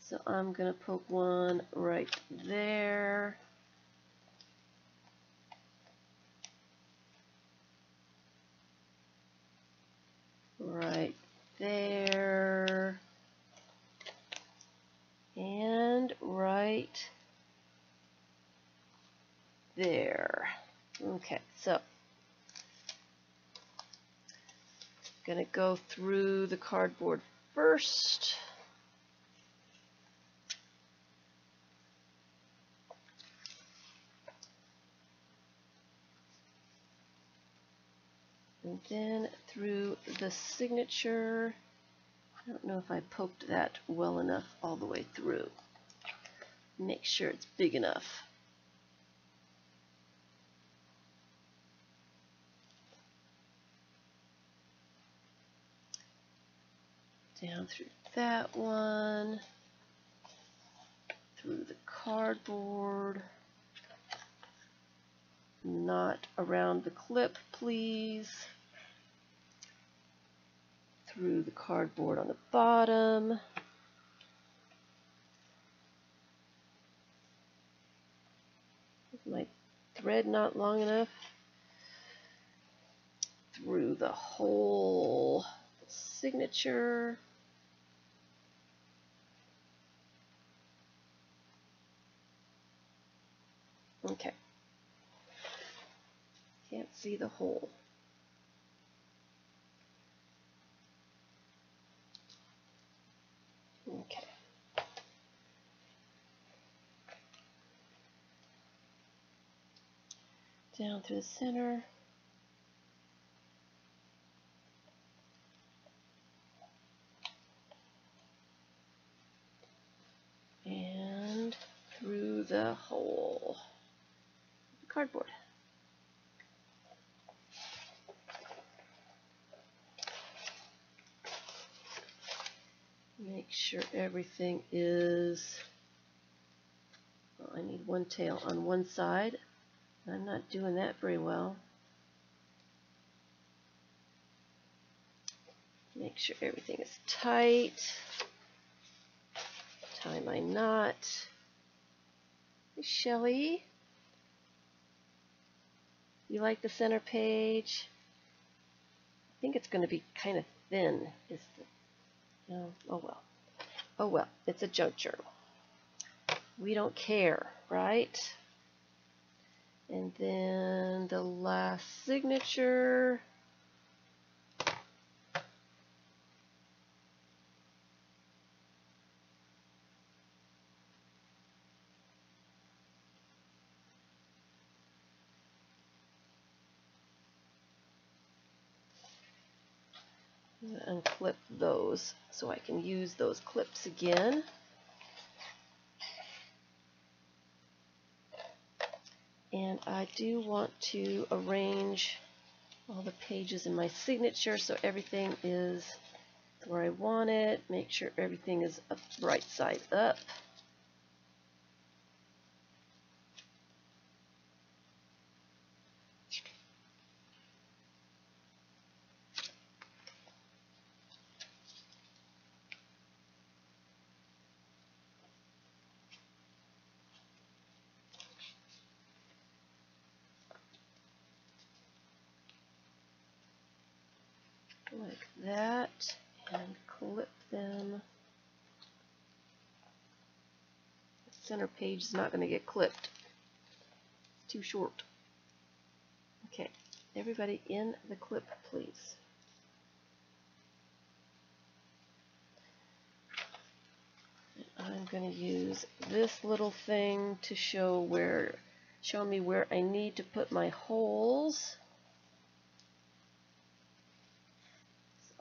So I'm going to poke one right there. Right there. And right there. Okay, so I'm going to go through the cardboard first. And then through the signature. I don't know if I poked that well enough all the way through. Make sure it's big enough. Down through that one. Through the cardboard. Not around the clip, please. Through the cardboard on the bottom. Is my thread not long enough? Through the whole signature. Okay, Can't see the hole. Okay. Down through the center. And through the hole. Cardboard. Make sure everything is, well, I need one tail on one side. I'm not doing that very well. Make sure everything is tight. Tie my knot. Hey, Shelly. You like the center page? I think it's going to be kind of thin. No, oh well. Oh well, it's a junk journal. We don't care, right? And then the last signature. Unclip those so I can use those clips again. And I do want to arrange all the pages in my signature so everything is where I want it. Make sure everything is right side up. Like that, and clip them. The center page is not going to get clipped. It's too short. Okay, everybody in the clip, please. And I'm going to use this little thing to show me where I need to put my holes.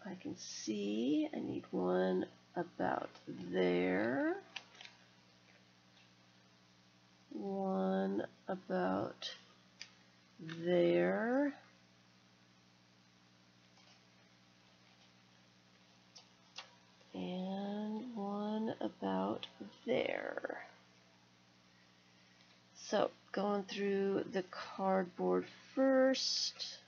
I can see I need one about there, one about there, and one about there. So going through the cardboard first.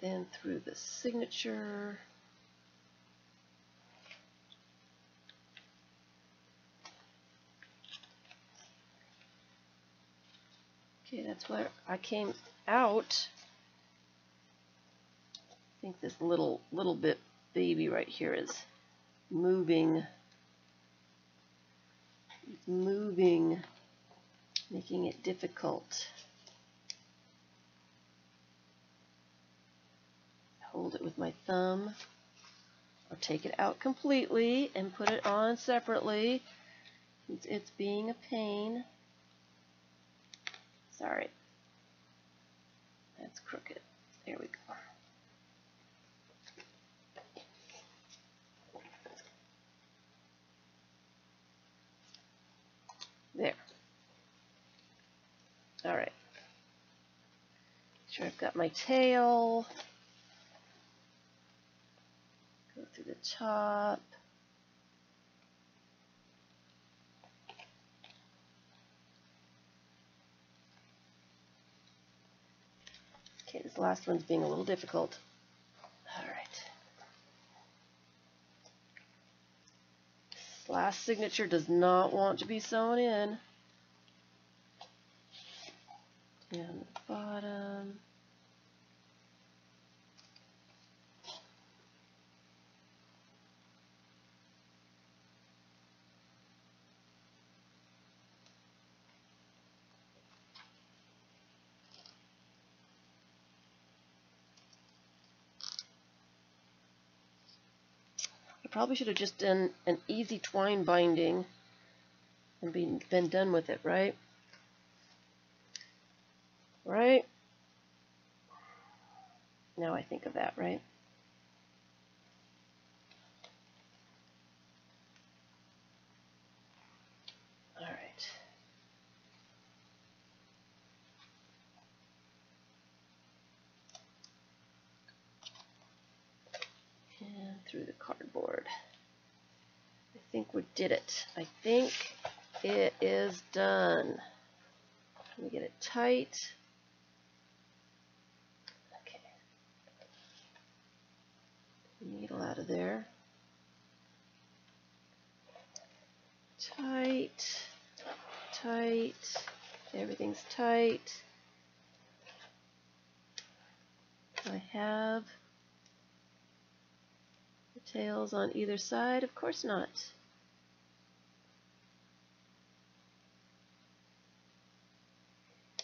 Then through the signature. Okay, that's where I came out. I think this little bit baby right here is moving. It's moving, making it difficult. Hold it with my thumb, or take it out completely and put it on separately. It's being a pain. Sorry. That's crooked. There we go. There. All right. Make sure I've got my tail. Go through the top. Okay, this last one's being a little difficult. All right. This last signature does not want to be sewn in. Down the bottom. probably should have just done an easy twine binding and been done with it, right? Right? Now I think of that, right? All right. And through the cardboard. I think we did it. I think it is done. Let me get it tight. Okay. Needle out of there. Tight, tight. Everything's tight. I have the tails on either side. Of course not.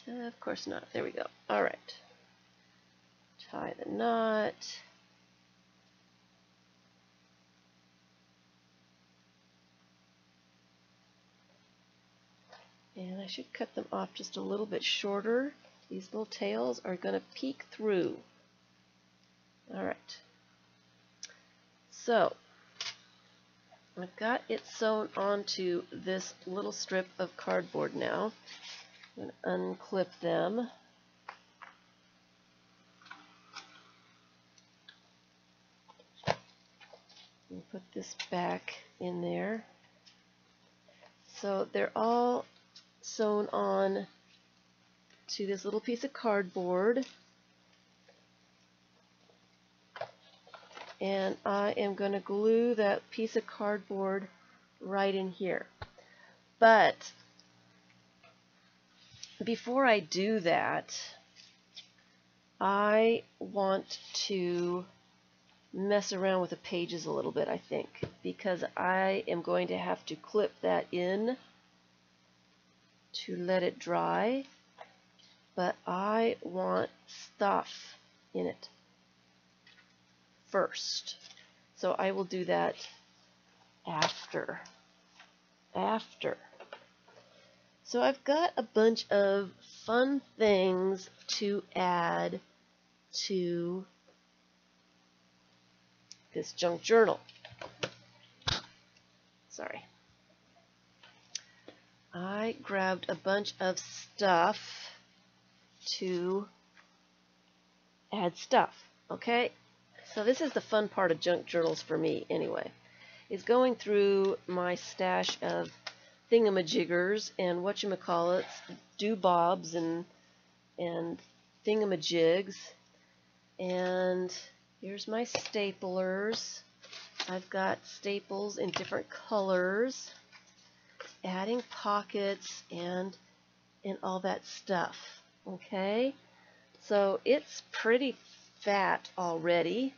Of course not. There we go. All right. Tie the knot. And I should cut them off just a little bit shorter. These little tails are going to peek through. All right. So I've got it sewn onto this little strip of cardboard now. I'm going to unclip them. And put this back in there. So they're all sewn on to this little piece of cardboard. And I am going to glue that piece of cardboard right in here. But before I do that, I want to mess around with the pages a little bit, I think, because I am going to have to clip that in to let it dry, but I want stuff in it first. So I will do that after. So I've got a bunch of fun things to add to this junk journal. Sorry. I grabbed a bunch of stuff to add stuff, okay? So this is the fun part of junk journals for me anyway, is going through my stash of thingamajiggers and whatchamacallits, doobobs and thingamajigs. And here's my staplers. I've got staples in different colors, adding pockets and all that stuff. Okay, so it's pretty fat already,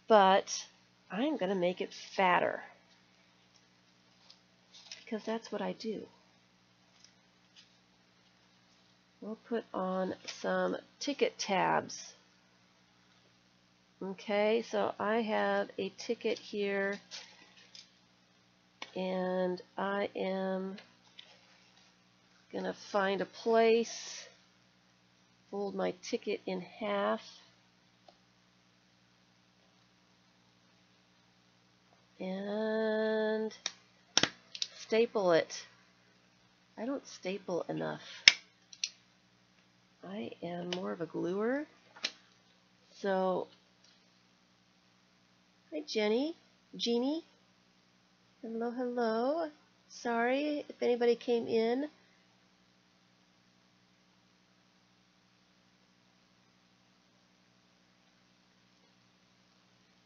but I'm going to make it fatter because that's what I do. We'll put on some ticket tabs. Okay, so I have a ticket here, and I am going to find a place, fold my ticket in half, and staple it. I don't staple enough. I am more of a gluer. So, hi Jeannie. Hello, hello. Sorry if anybody came in.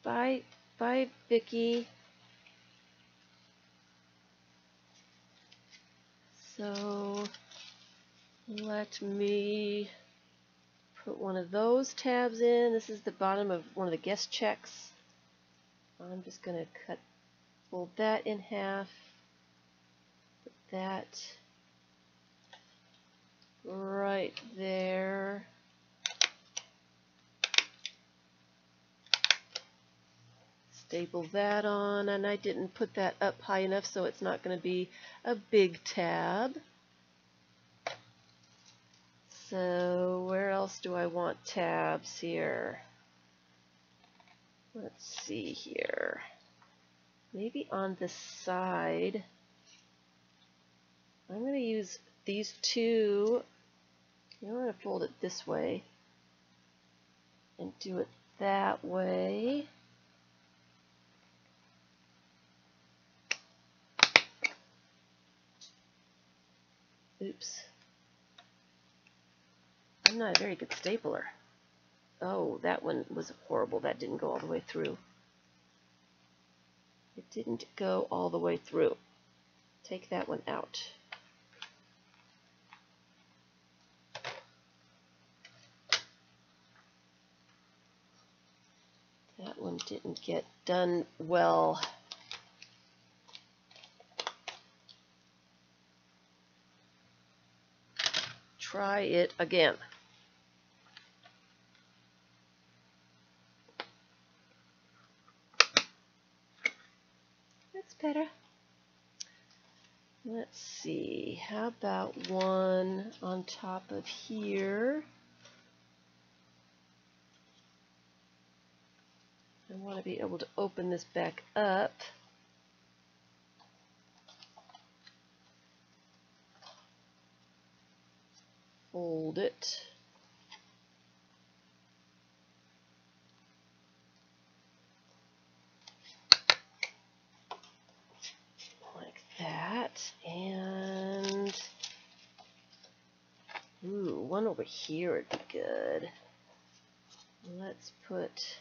Bye, Vicky. So let me put one of those tabs in. This is the bottom of one of the guest checks. I'm just going to fold that in half. Put that right there. Staple that on, and I didn't put that up high enough, so it's not going to be a big tab. So where else do I want tabs here? Let's see here. Maybe on the side. I'm going to use these two. I'm going to fold it this way and do it that way. Oops. I'm not a very good stapler. Oh, that one was horrible. That didn't go all the way through. It didn't go all the way through. Take that one out. That one didn't get done well. Try it again. That's better. Let's see, how about one on top of here? I want to be able to open this back up. Fold it. Like that. And ooh, one over here would be good. Let's put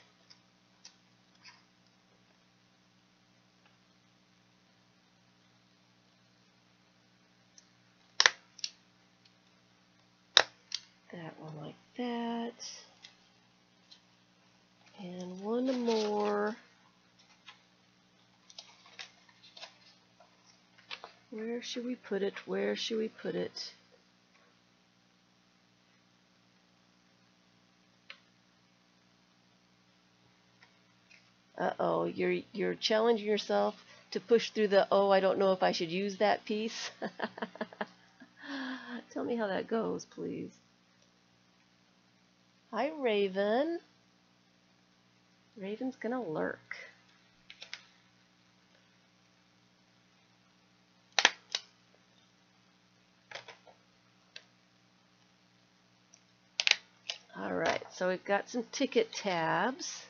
that one like that. And one more. Where should we put it? Where should we put it? Uh-oh, you're challenging yourself to push through the, oh, I don't know if I should use that piece. Tell me how that goes, please. Hi, Raven. Raven's gonna lurk. All right, so we've got some ticket tabs.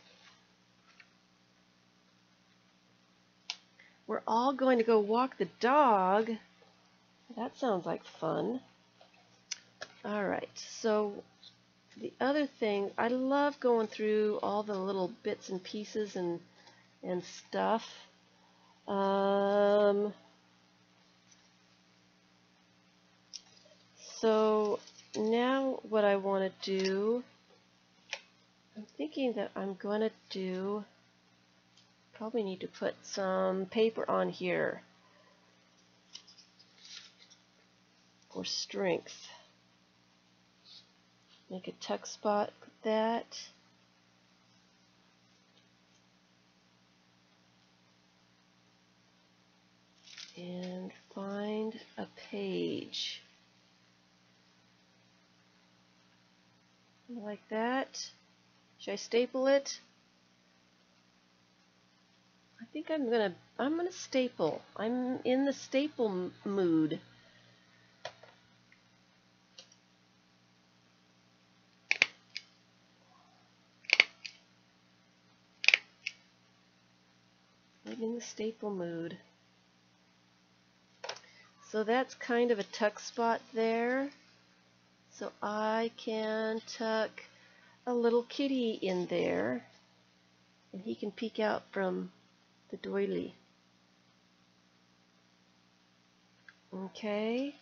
We're all going to go walk the dog. That sounds like fun. All right, so the other thing, I love going through all the little bits and pieces and stuff. So now what I want to do, I'm thinking that I'm going to do, probably need to put some paper on here for strength. Make a tuck spot with that. And find a page. Like that. Should I staple it? I think I'm gonna staple. I'm in the staple mood. I'm in the staple mood. So that's kind of a tuck spot there. So I can tuck a little kitty in there, and he can peek out from the doily. Okay.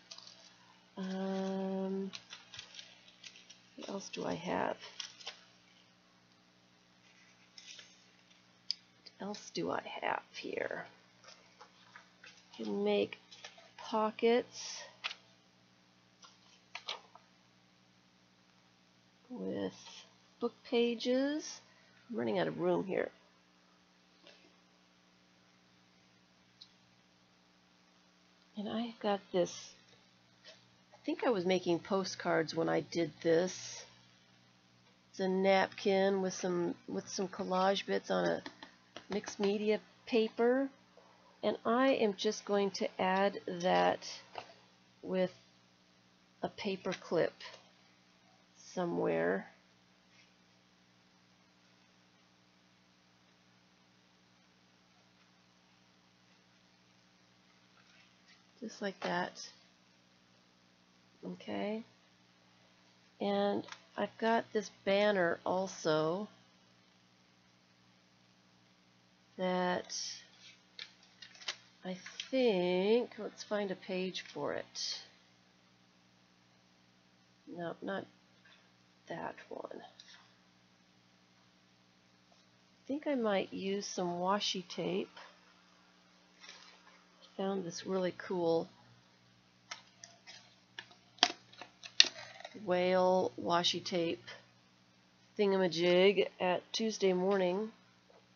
What else do I have? What else do I have here? You can make pockets with book pages. I'm running out of room here. got this. I think I was making postcards when I did this. It's a napkin with some collage bits on a mixed media paper, and I am just going to add that with a paper clip somewhere. Just like that. Okay. And I've got this banner also that I think, let's find a page for it. No, not that one. I think I might use some washi tape. Found this really cool whale washi tape thingamajig at Tuesday morning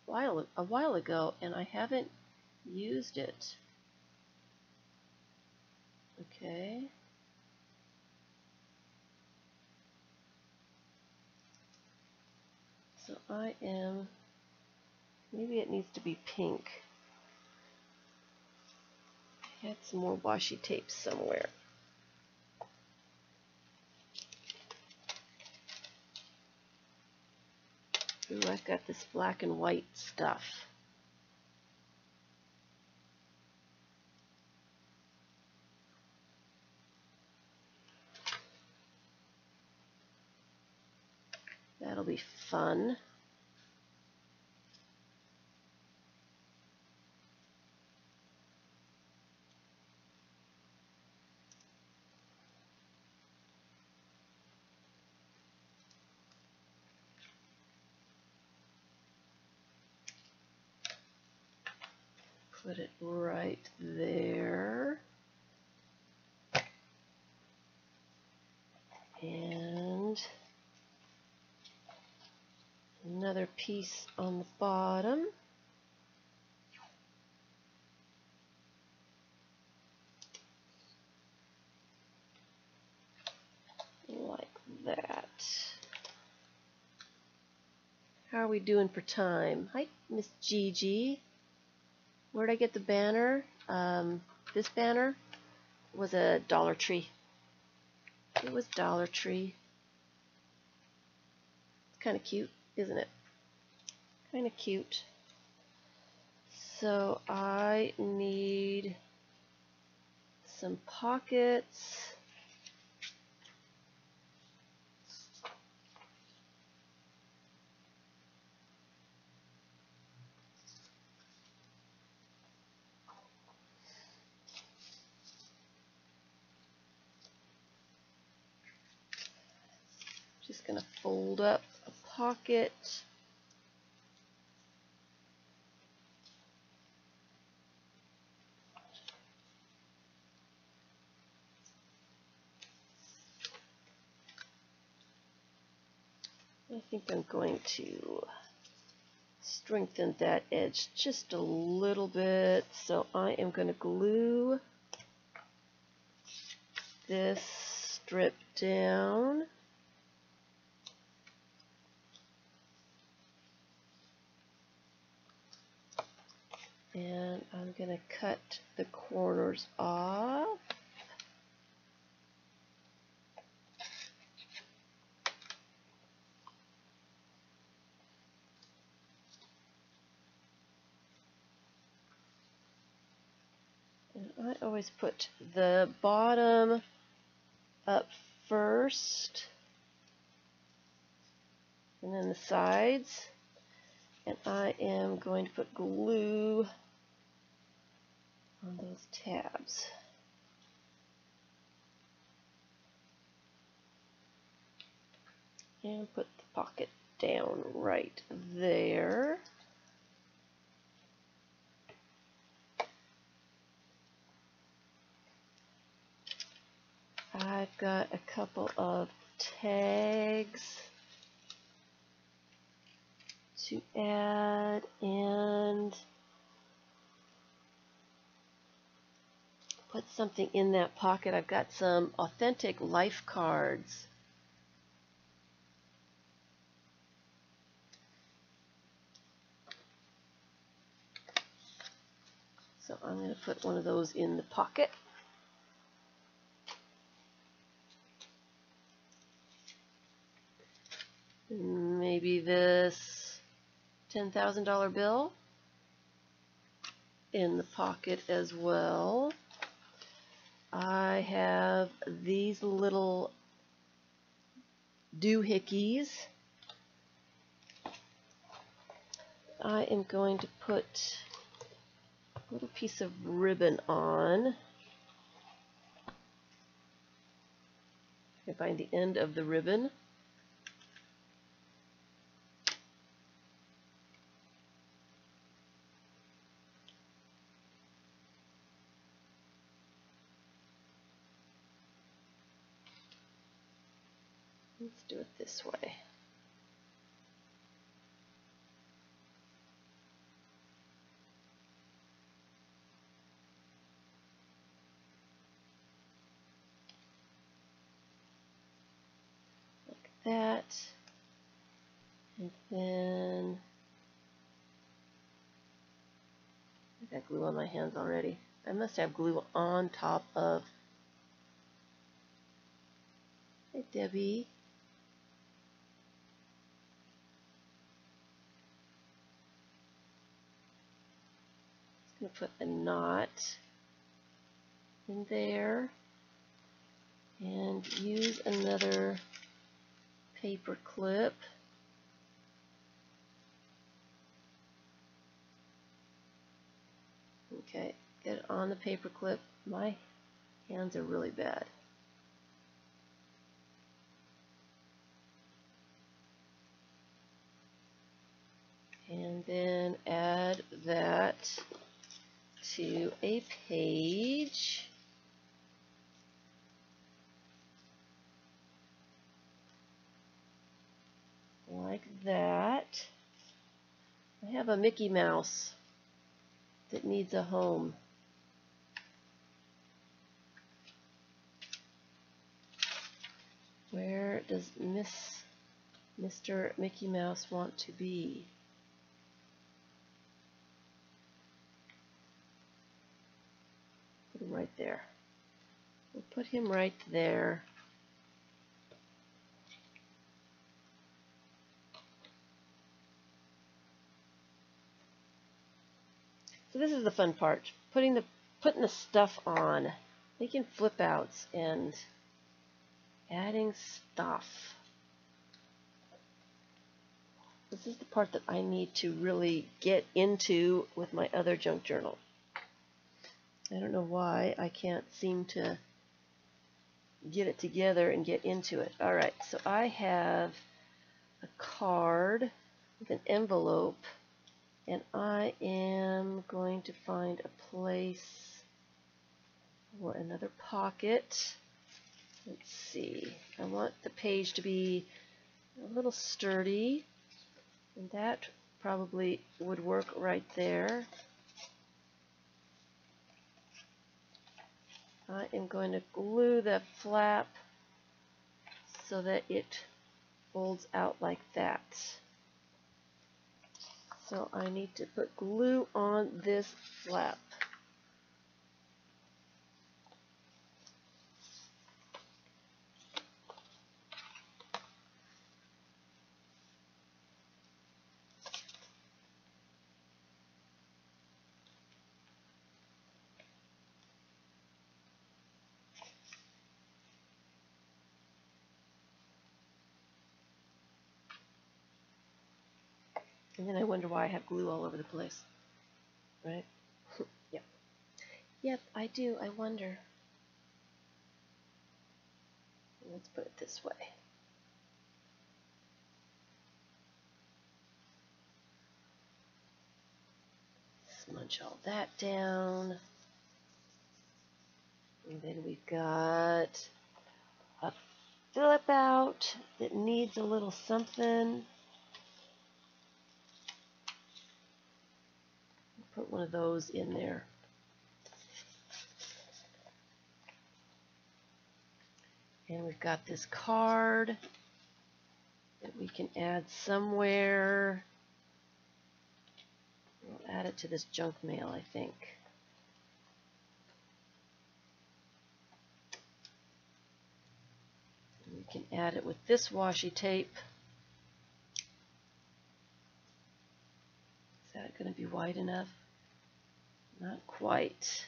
a while ago, and I haven't used it. Okay. So I am, maybe it needs to be pink. I had some more washi tape somewhere. Ooh, I've got this black and white stuff. That'll be fun. Put it right there. And another piece on the bottom. Like that. How are we doing for time? Hi, Miss Gigi. Where'd I get the banner? This banner was a Dollar Tree. It was Dollar Tree. It's kind of cute, isn't it? Kind of cute. So I need some pockets. Just going to fold up a pocket. I think I'm going to strengthen that edge just a little bit. So I am going to glue this strip down. And I'm going to cut the corners off. And I always put the bottom up first, and then the sides. And I am going to put glue on those tabs. And put the pocket down right there. I've got a couple of tags to add, and put something in that pocket. I've got some authentic life cards. So I'm going to put one of those in the pocket. Maybe this $10,000 bill in the pocket as well. I have these little doohickeys. I am going to put a little piece of ribbon on. I can find the end of the ribbon. Let's do it this way. Like that. And then I got glue on my hands already. I must have glue on top of. Hey, Debbie. I'm going to put a knot in there and use another paper clip. Okay, get it on the paper clip. My hands are really bad. And then add that to a page. Like that. I have a Mickey Mouse that needs a home. Where does Mr. Mickey Mouse want to be? Put him right there. We'll put him right there. So this is the fun part, putting the stuff on, making flip outs and adding stuff. This is the part that I need to really get into with my other junk journal. I don't know why I can't seem to get it together and get into it. Alright, so I have a card with an envelope. And I am going to find a place for another pocket. Let's see. I want the page to be a little sturdy. And that probably would work right there. I am going to glue the flap so that it folds out like that. So I need to put glue on this flap. And then I wonder why I have glue all over the place. Right? Yep. Yep, I do. I wonder. Let's put it this way. Smudge all that down. And then we've got a flip out that needs a little something. Put one of those in there. And we've got this card that we can add somewhere. We'll add it to this junk mail, I think. And we can add it with this washi tape. Is that going to be wide enough? Not quite.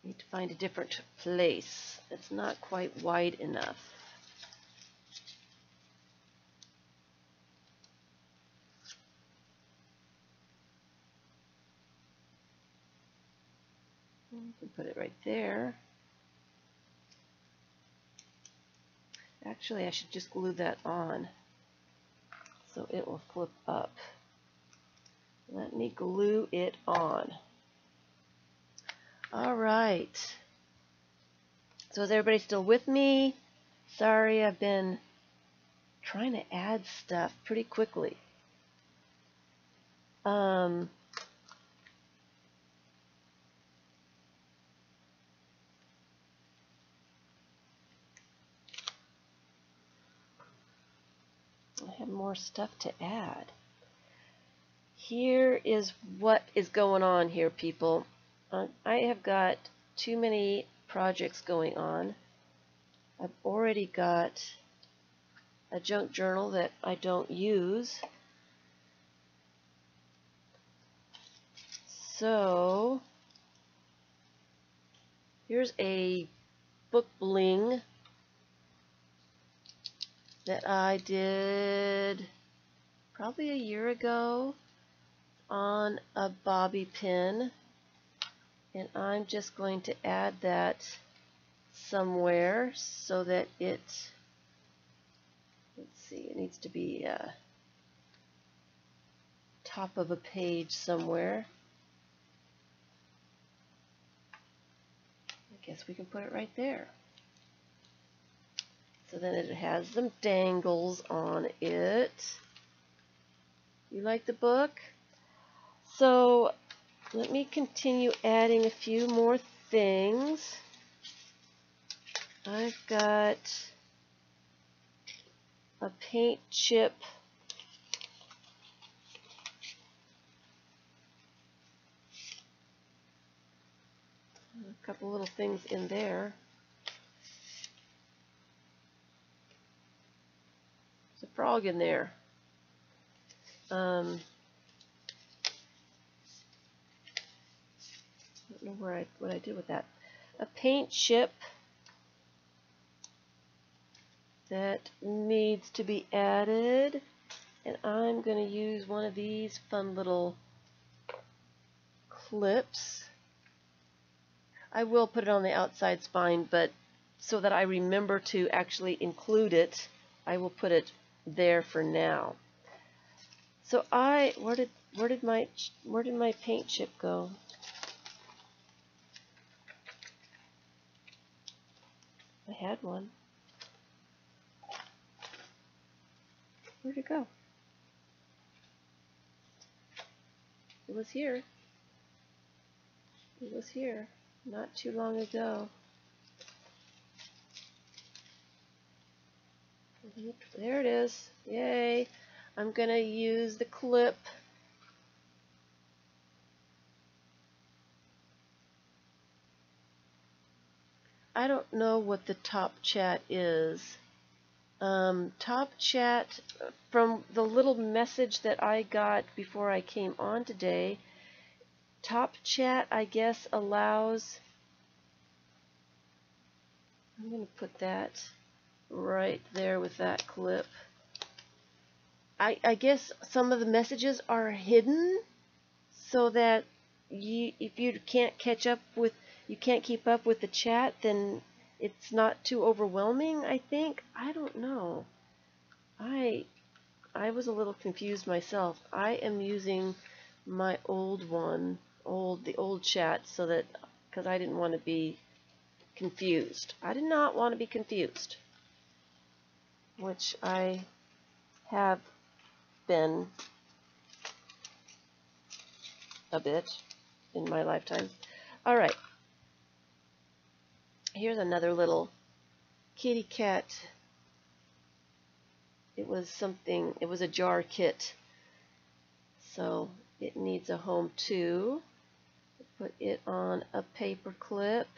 Need to find a different place. It's not quite wide enough. We can put it right there. Actually, I should just glue that on so it will flip up. Let me glue it on. All right. So is everybody still with me? Sorry, I've been trying to add stuff pretty quickly. I have more stuff to add. Here is what is going on here, people. I have got too many projects going on. I've already got a junk journal that I don't use. So here's a book bling that I did probably a year ago on a bobby pin, and I'm just going to add that somewhere so that it, let's see, it needs to be top of a page somewhere. I guess we can put it right there. So then it has some dangles on it. You like the book? So let me continue adding a few more things. I've got a paint chip a couple little things in there. There's a frog in there. I don't know what I did with that. A paint chip that needs to be added, and I'm going to use one of these fun little clips. I will put it on the outside spine, but so that I remember to actually include it, I will put it there for now. So where did my paint chip go? I had one. Where'd it go? It was here. It was here not too long ago. There it is. Yay. I'm going to use the clip. I don't know what the top chat is. Top chat, from the little message that I got before I came on today, top chat, I guess, allows, I'm going to put that right there with that clip. I guess some of the messages are hidden so that if you can't keep up with the chat, then it's not too overwhelming, I think. I don't know. I was a little confused myself. I am using my old one, the old chat, so that, because I didn't want to be confused. I did not want to be confused, which I have been a bit in my lifetime. All right. Here's another little kitty cat. It was something, it was a jar kit. So it needs a home too. Put it on a paper clip.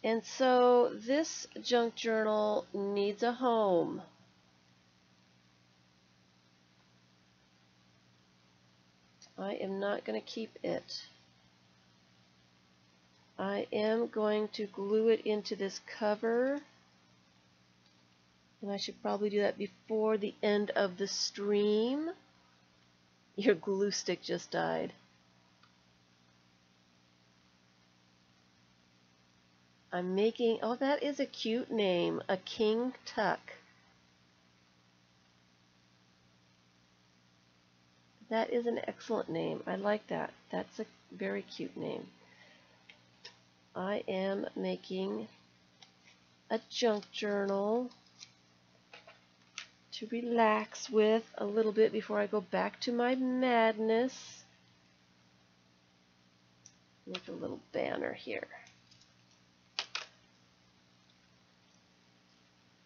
And so this junk journal needs a home. I am not going to keep it. I am going to glue it into this cover. And I should probably do that before the end of the stream. Your glue stick just died. I'm making, oh, that is a cute name, a king tuck. That is an excellent name. I like that. That's a very cute name. I am making a junk journal to relax with a little bit before I go back to my madness. Make a little banner here.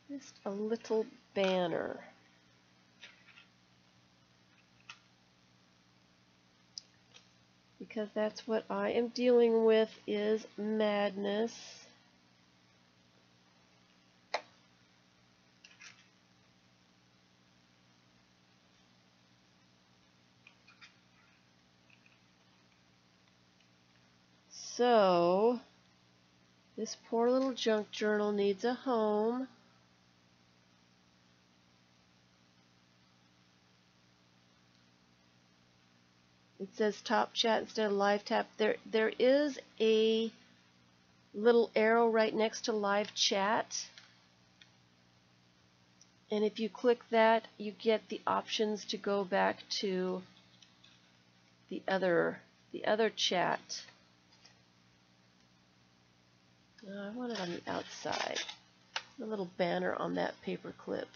Just a little banner. Because that's what I am dealing with, is madness. So, this poor little junk journal needs a home. It says top chat instead of live tap. There is a little arrow right next to live chat. And if you click that, you get the options to go back to the other chat. I want it on the outside. A little banner on that paper clip.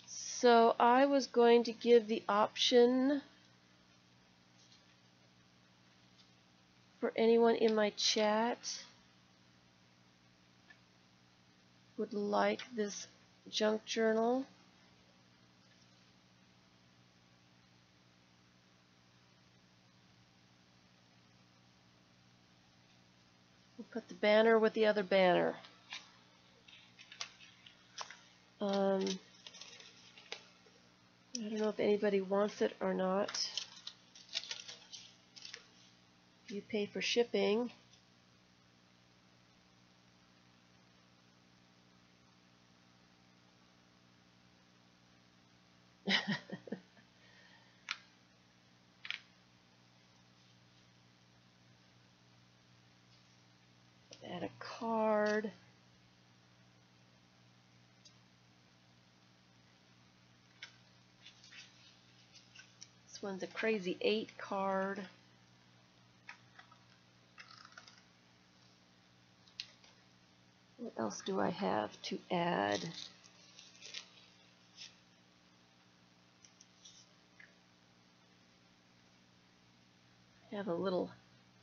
So I was going to give the option for anyone in my chat would like this junk journal. We'll put the banner with the other banner. I don't know if anybody wants it or not. You pay for shipping. Add a card. This one's a crazy 8 card. What else do I have to add? I have a little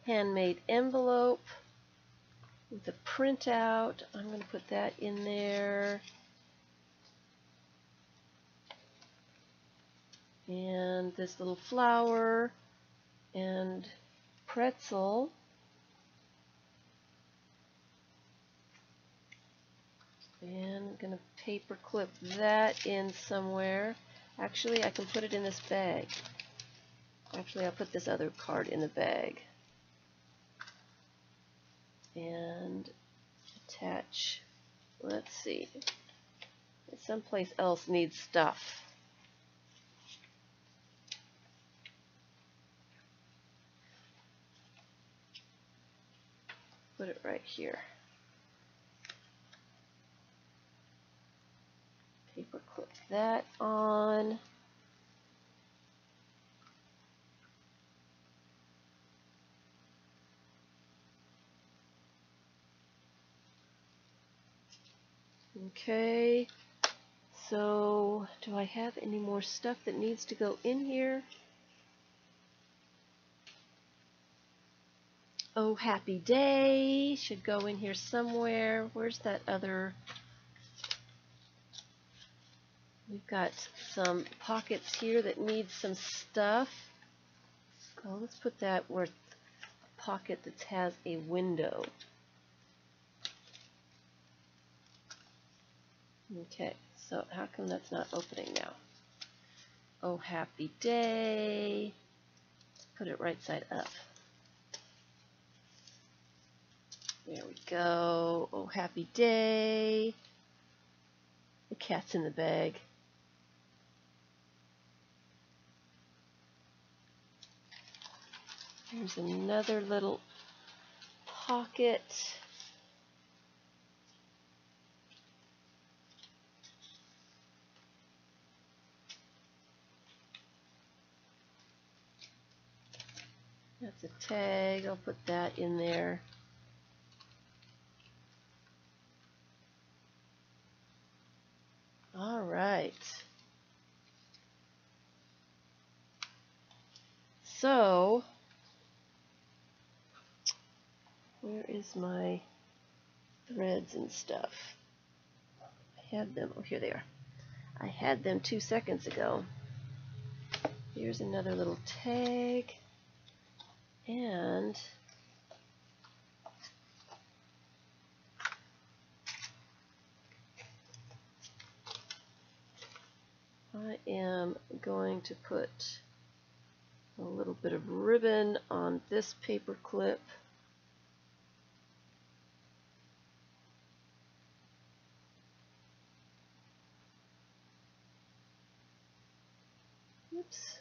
handmade envelope with a printout. I'm going to put that in there. And this little flower and pretzel. And I'm going to paper clip that in somewhere. Actually, I can put it in this bag. Actually, I'll put this other card in the bag. And attach, let's see, someplace else needs stuff. Put it right here. Paper clip that on. Okay, So, do I have any more stuff that needs to go in here? Oh, happy day should go in here somewhere. Where's that other? We've got some pockets here that need some stuff. Oh, let's put that where a pocket that has a window. Okay, so how come that's not opening now? Oh, happy day. Let's put it right side up. There we go. Oh, happy day. The cat's in the bag. There's another little pocket. That's a tag. I'll put that in there. All right. So, where is my threads and stuff? I had them. Oh, here they are. I had them 2 seconds ago. Here's another little tag. And I am going to put a little bit of ribbon on this paper clip. Oops,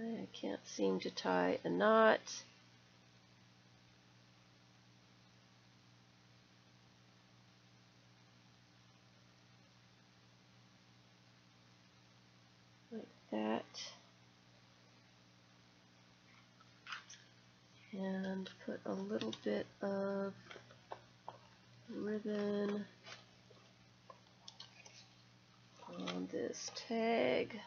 I can't seem to tie a knot. Like that. And put a little bit of ribbon on this tag.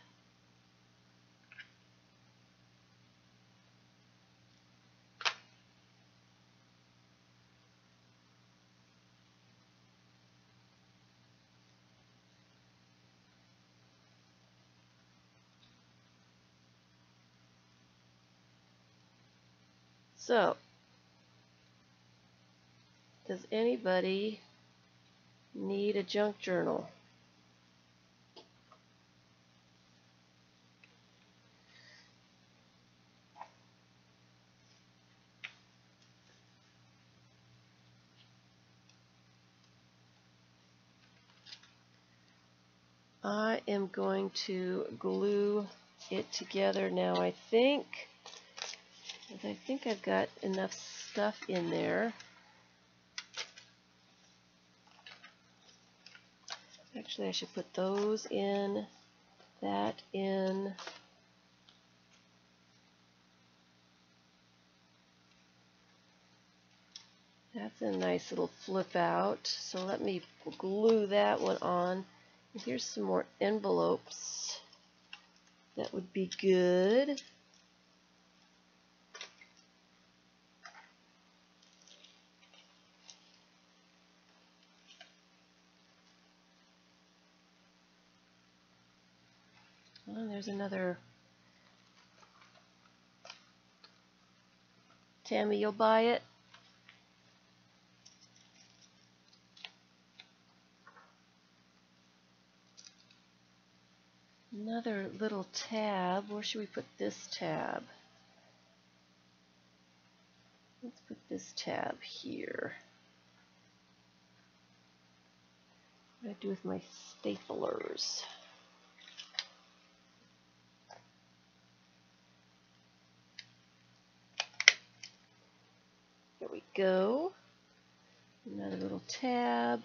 So, does anybody need a junk journal? I am going to glue it together now, I think. I think I've got enough stuff in there. Actually, I should put those in, that in. That's a nice little flip out. So let me glue that one on. Here's some more envelopes. That would be good. Oh, there's another. Tammy, you'll buy it? Another little tab. Where should we put this tab? Let's put this tab here. What do I do with my staplers? Here we go. Another little tab.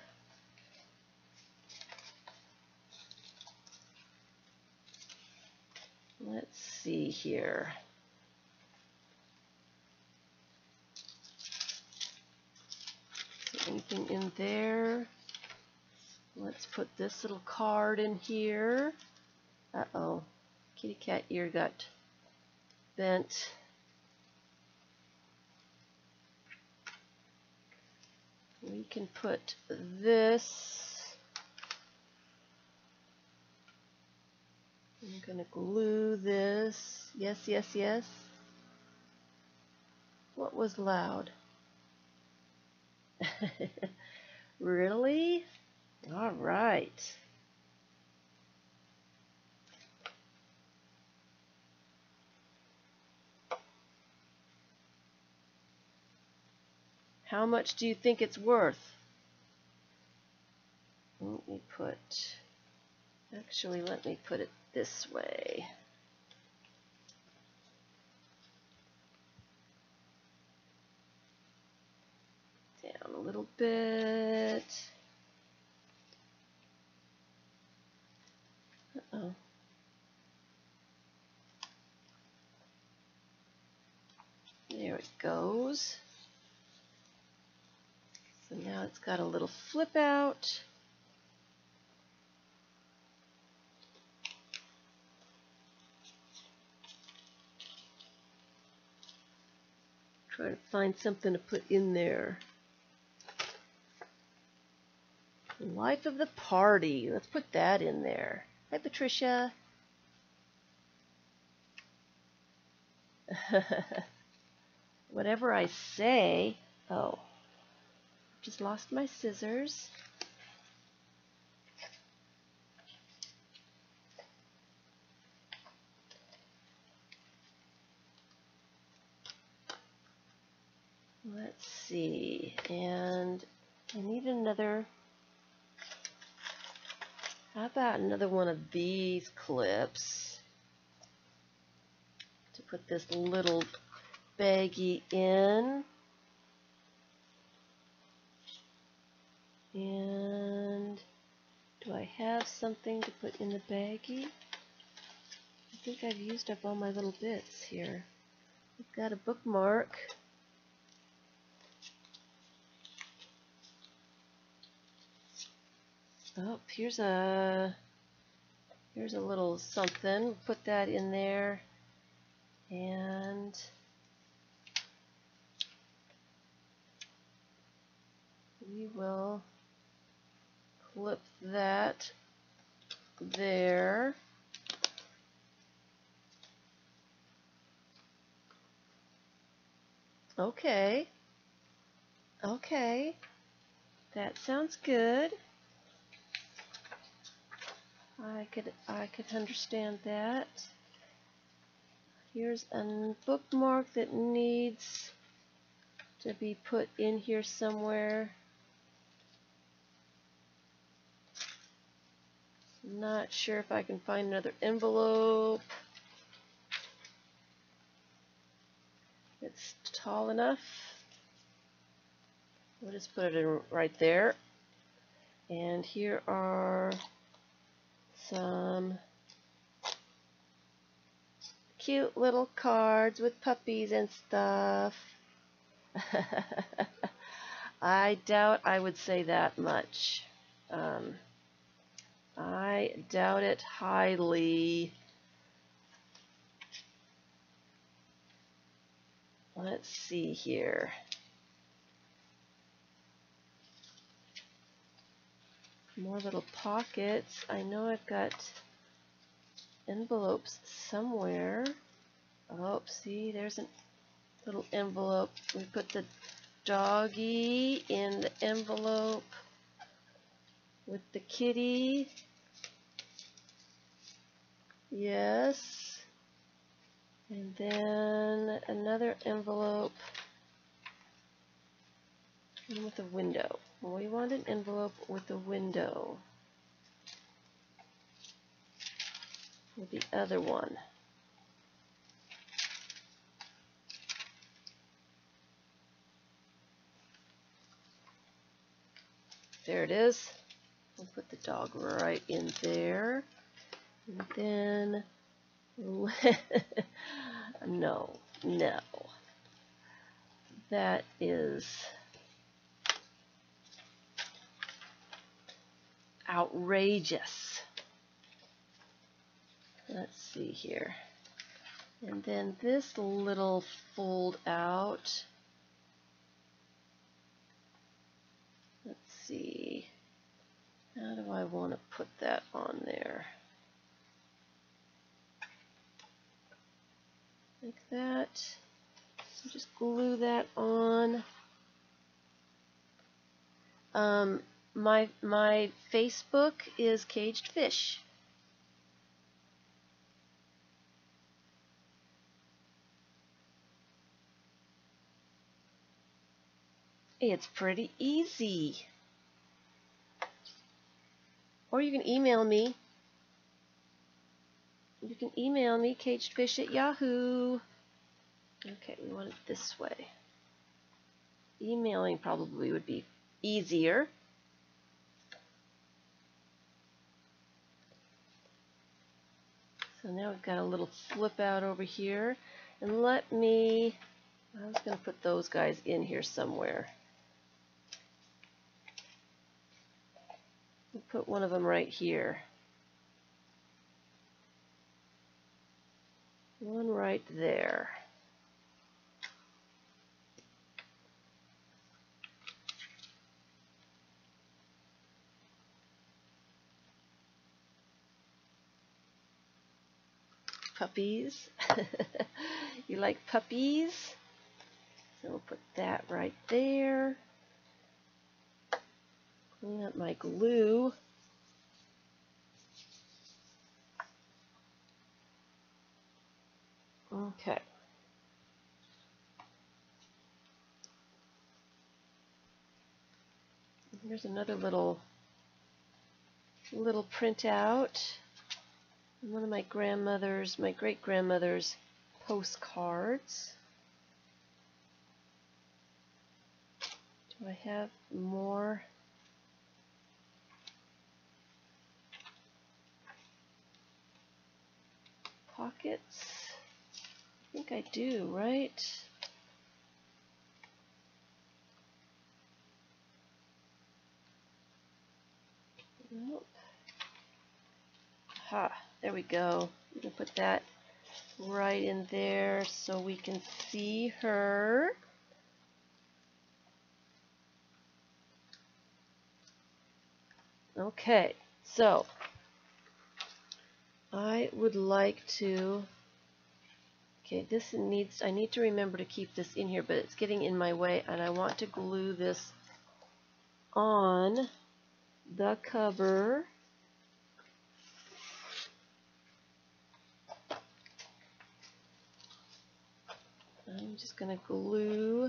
Let's see here. Is there anything in there? Let's put this little card in here. Uh-oh, kitty cat ear got bent. We can put this. I'm going to glue this. Yes, yes, yes. What was loud? Really? All right. How much do you think it's worth? Let me put, actually, let me put it this way. Down a little bit. Uh-oh. There it goes. So now it's got a little flip out. Try to find something to put in there. Life of the party. Let's put that in there. Hi, Patricia. Whatever I say. Oh, just lost my scissors. Let's see. And I need another. How about another one of these clips to put this little baggie in? And do I have something to put in the baggie? I think I've used up all my little bits here. I've got a bookmark. Oh, here's a little something. Put that in there, and we will clip that there. Okay. Okay. That sounds good. I could understand that. Here's a bookmark that needs to be put in here somewhere. Not sure if I can find another envelope. It's tall enough. We'll just put it in right there. And here are some cute little cards with puppies and stuff. I doubt I would say that much. I doubt it highly. Let's see here. More little pockets. I know I've got envelopes somewhere. Oh, see, there's a little envelope. We put the doggy in the envelope with the kitty. Yes. And then another envelope with a window. We want an envelope with a window. With the other one. There it is. We'll put the dog right in there. And then, no. That is, outrageous. Let's see here. And then this little fold out. Let's see. How do I want to put that on there? Like that. So just glue that on. My Facebook is Kagedfish. It's pretty easy. Or you can email me. You can email me, kagedfish@yahoo. Okay, we want it this way. Emailing probably would be easier. So now we've got a little flip out over here. And I was going to put those guys in here somewhere. We'll put one of them right here. One right there. Puppies. You like puppies? So we'll put that right there. Clean up my glue. Okay. Here's another little printout. One of my great-grandmother's postcards. Do I have more? Pockets? I think I do, right? Nope. Ha, there we go. I'm going to put that right in there so we can see her. Okay, so I would like to, I need to remember to keep this in here, but it's getting in my way, and I want to glue this on the cover. I'm just going to glue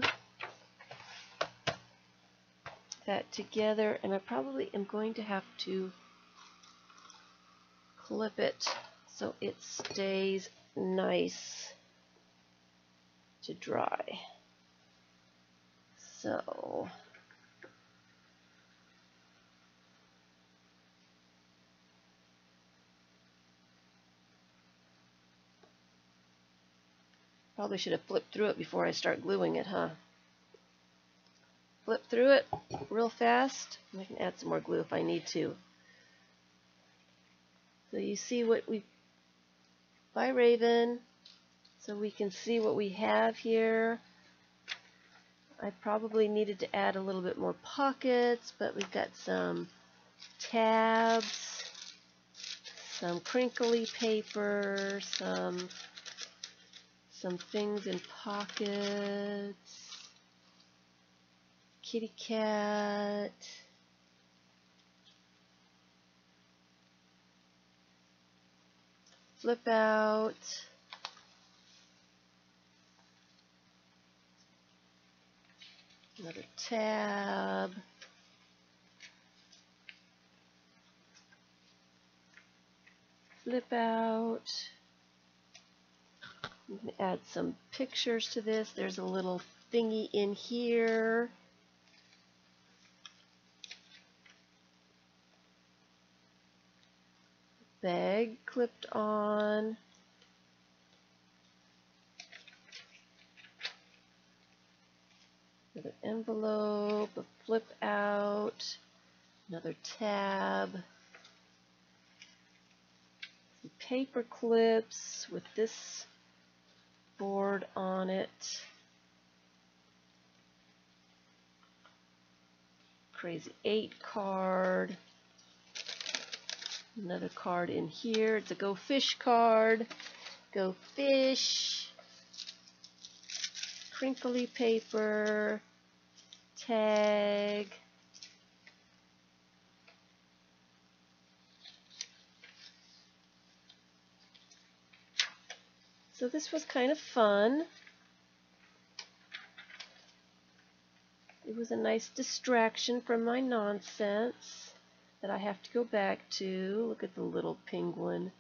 that together, and I probably am going to have to clip it so it stays nice to dry. So probably should have flipped through it before I start gluing it, huh? Flip through it real fast. I can add some more glue if I need to. So you see what we, by Raven, so we can see what we have here. I probably needed to add a little bit more pockets, but we've got some tabs, some crinkly paper, some things in pockets, kitty cat, flip out, another tab, flip out. You can add some pictures to this. There's a little thingy in here. Bag clipped on. With an envelope, a flip out. Another tab. Some paper clips with this board on it. Crazy 8 card. Another card in here. It's a Go Fish card. Go Fish. Crinkly paper. Tag. So this was kind of fun. It was a nice distraction from my nonsense that I have to go back to. Look at the little penguin.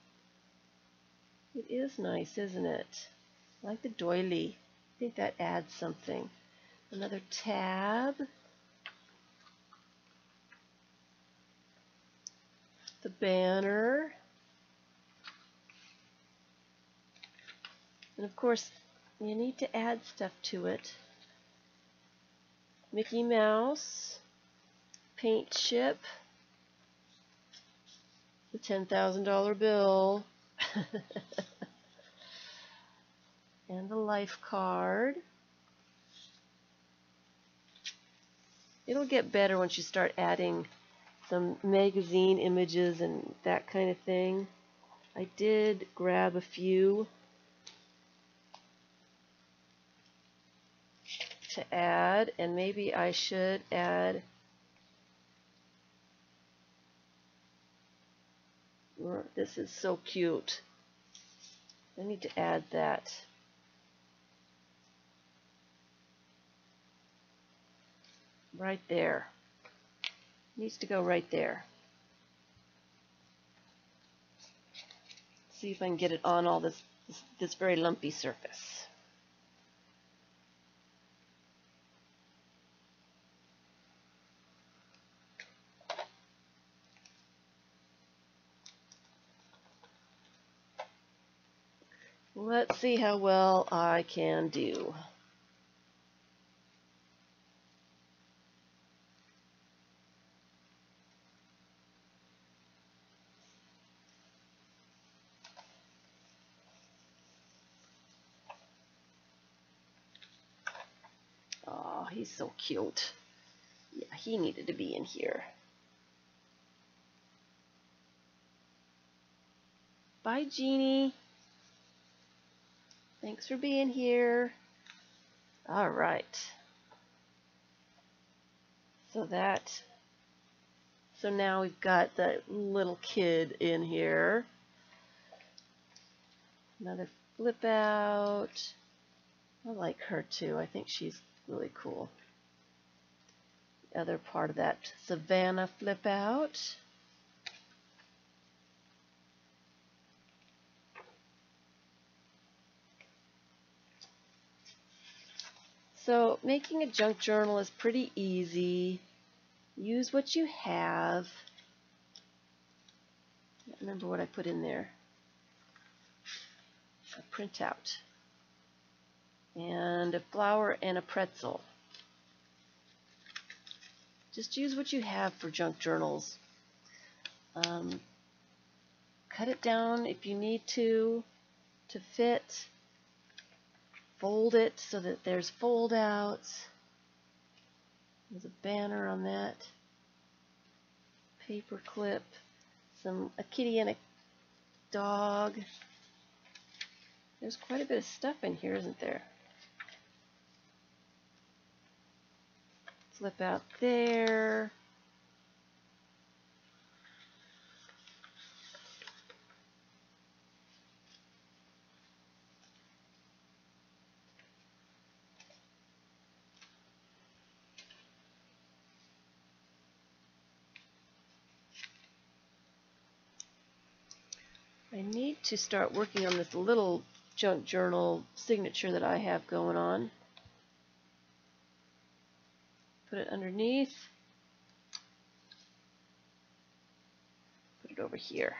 It is nice, isn't it? I like the doily. I think that adds something. Another tab. The banner. And of course, you need to add stuff to it. Mickey Mouse, paint chip, the $10,000 bill, and the life card. It'll get better once you start adding some magazine images and that kind of thing. I did grab a few to add, and maybe I should add this is so cute. I need to add that. Right there. Needs to go right there. See if I can get it on all this very lumpy surface. Let's see how well I can do. Oh, he's so cute. Yeah, he needed to be in here. Bye, Jeannie. Thanks for being here. All right. So now we've got the little kid in here. Another flip out. I like her too. I think she's really cool. The other part of that Savannah flip out. So making a junk journal is pretty easy. Use what you have. I can't remember what I put in there. A printout. And a flower and a pretzel. Just use what you have for junk journals. Cut it down if you need to fit. Fold it so that there's fold outs. There's a banner on that. Paper clip. A kitty and a dog. There's quite a bit of stuff in here, isn't there? Flip out there. I need to start working on this little junk journal signature that I have going on. Put it underneath. Put it over here.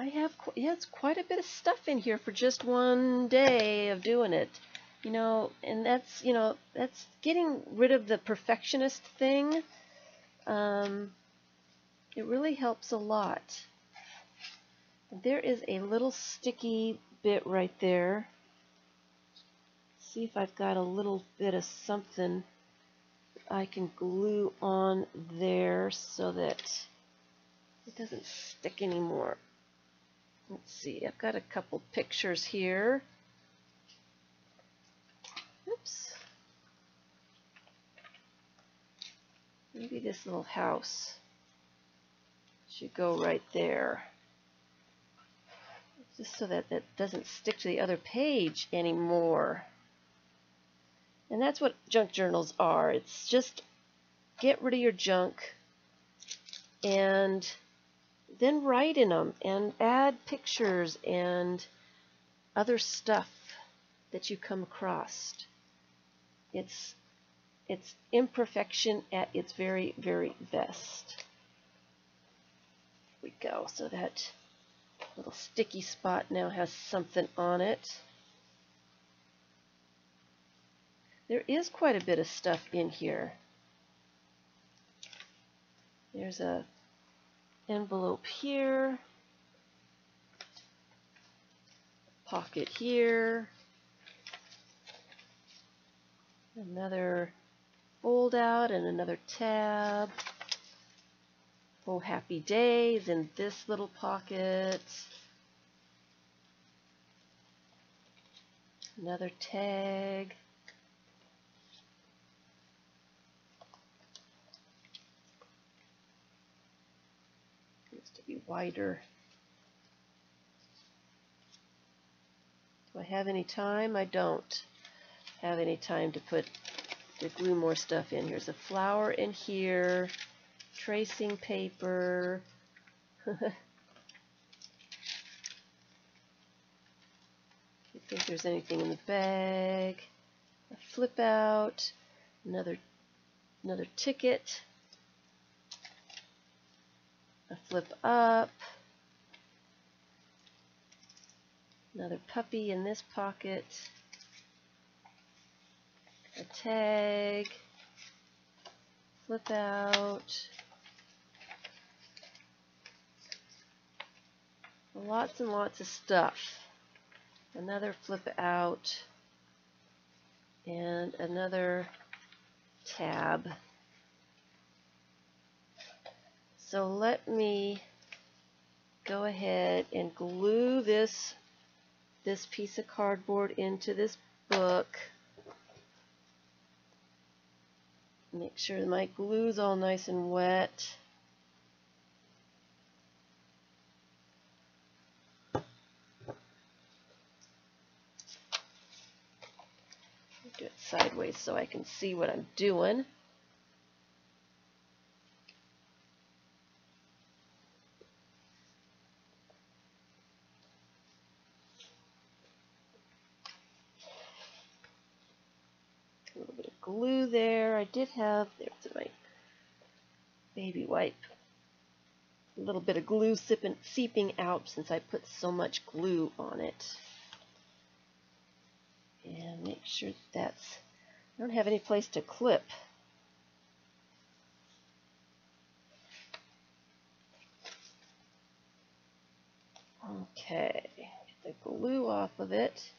yeah, it's quite a bit of stuff in here for just one day of doing it. And that's getting rid of the perfectionist thing. It really helps a lot. There is a little sticky bit right there. See if I've got a little bit of something I can glue on there so that it doesn't stick anymore. Let's see, I've got a couple pictures here. Oops. Maybe this little house should go right there. Just so that that doesn't stick to the other page anymore. And that's what junk journals are. It's just get rid of your junk and then write in them and add pictures and other stuff that you come across. It's imperfection at its very, very best. Here we go. So that little sticky spot now has something on it. There is quite a bit of stuff in here. There's a envelope here, pocket here, another fold out and another tab. Oh, happy days in this little pocket. Another tag. Needs to be wider. Do I have any time? I don't have any time to glue more stuff in. Here's a flower in here. Tracing paper. I think there's anything in the bag. A flip out. Another ticket. A flip up. Another puppy in this pocket. A tag. Flip out. Lots and lots of stuff. Another flip out. And another tab. So let me go ahead and glue this piece of cardboard into this book. Make sure my glue's all nice and wet. Do it sideways so I can see what I'm doing. A little bit of glue there. I did have, there's my baby wipe. A little bit of glue seeping out since I put so much glue on it. And make sure that's, I don't have any place to clip. Okay, get the glue off of it.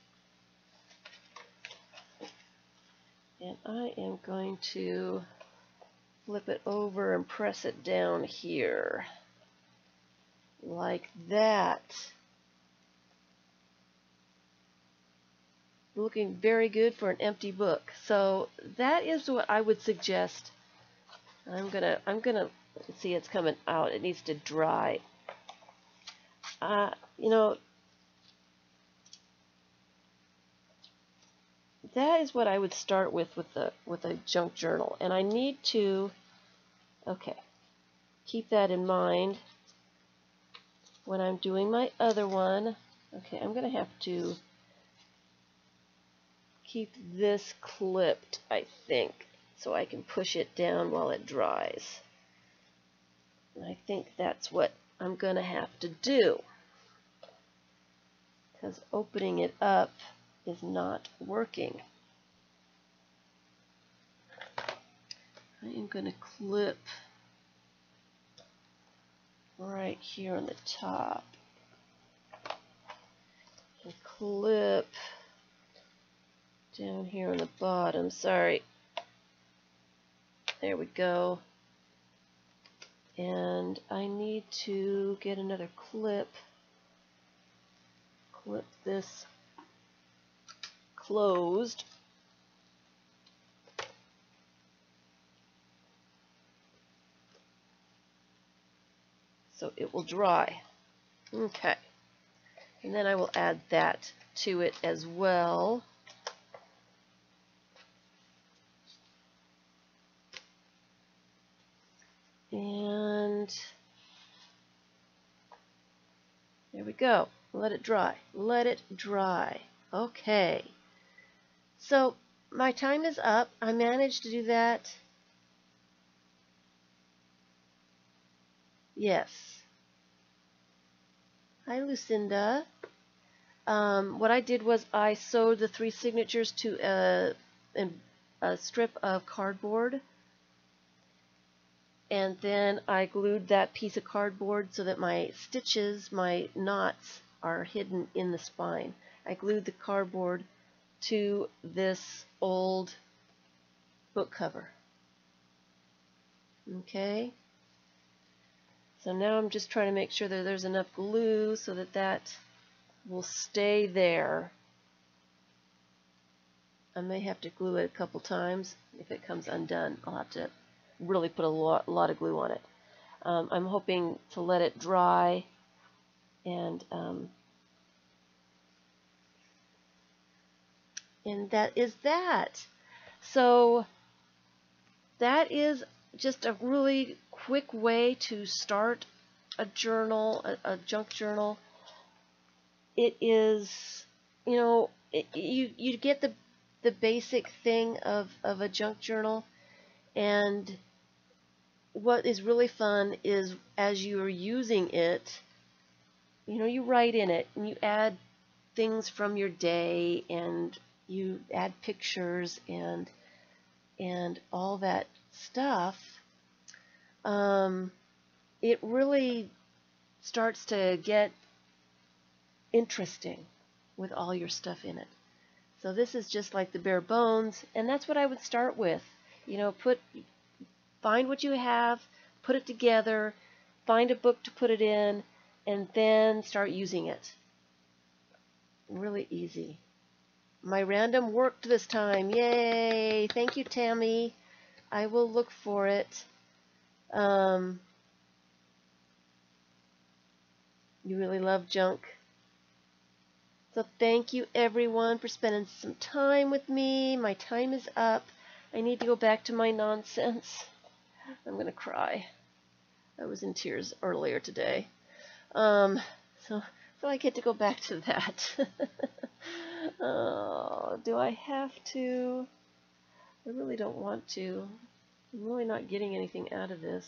And I am going to flip it over and press it down here. Like that. Looking very good for an empty book. So that is what I would suggest. I'm gonna see, it's coming out. It needs to dry. You know, that is what I would start with a junk journal. And I need to, okay, keep that in mind when I'm doing my other one. Okay, I'm gonna have to keep this clipped, I think, so I can push it down while it dries. And I think that's what I'm going to have to do. because opening it up is not working. I am going to clip right here on the top and clip down here on the bottom. Sorry. There we go. And I need to get another clip. Clip this closed. So it will dry. Okay. And then I will add that to it as well. And there we go. Let it dry. Let it dry. Okay. So my time is up. I managed to do that. Yes. Hi, Lucinda. What I did was I sewed the 3 signatures to a strip of cardboard. And then I glued that piece of cardboard so that my stitches, my knots, are hidden in the spine. I glued the cardboard to this old book cover. Okay. So now I'm just trying to make sure that there's enough glue so that that will stay there. I may have to glue it a couple times. If it comes undone, I'll have to really put a lot of glue on it. I'm hoping to let it dry, and that is that. So that is just a really quick way to start a journal, a junk journal. It is, you know, you get the basic thing of a junk journal, and what is really fun is as you are using it, you know, you write in it and you add things from your day, and you add pictures and all that stuff. It really starts to get interesting with all your stuff in it. So this is just like the bare bones, and that's what I would start with. You know, find what you have, put it together, find a book to put it in, and then start using it. Really easy. My random worked this time. Yay! Thank you, Tammy. I will look for it. You really love junk. So thank you, everyone, for spending some time with me. My time is up. I need to go back to my nonsense. I'm going to cry. I was in tears earlier today. So I get to go back to that. Oh, do I have to? I really don't want to. I'm really not getting anything out of this.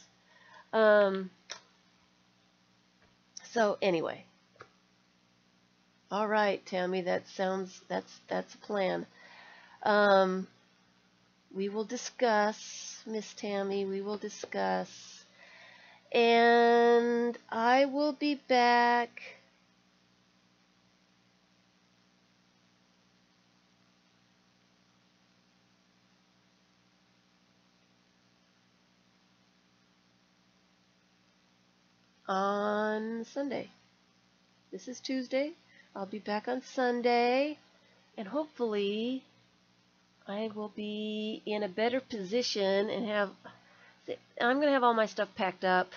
So anyway. All right, Tammy, that's a plan. We will discuss, Miss Tammy, we will discuss. And I will be back on Sunday. This is Tuesday. I'll be back on Sunday, and hopefully I will be in a better position and I'm going to have all my stuff packed up.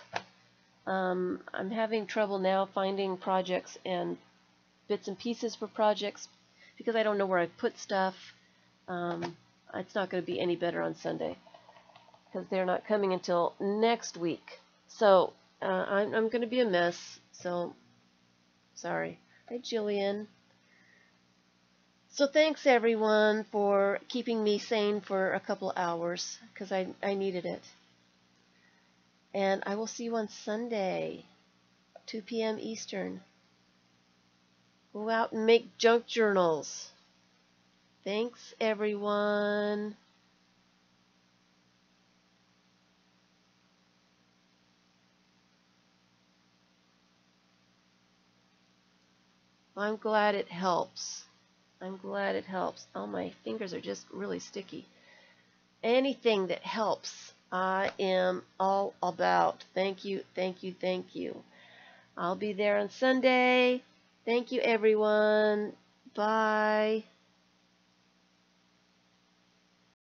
I'm having trouble now finding projects and bits and pieces for projects because I don't know where I put stuff. It's not going to be any better on Sunday because they're not coming until next week. So I'm going to be a mess. So sorry. Hi, Jillian. So thanks, everyone, for keeping me sane for a couple hours because I needed it. And I will see you on Sunday, 2 p.m. Eastern. Go out and make junk journals. Thanks, everyone. I'm glad it helps. I'm glad it helps. Oh, my fingers are just really sticky. Anything that helps, I am all about. Thank you, thank you, thank you. I'll be there on Sunday. Thank you, everyone. Bye.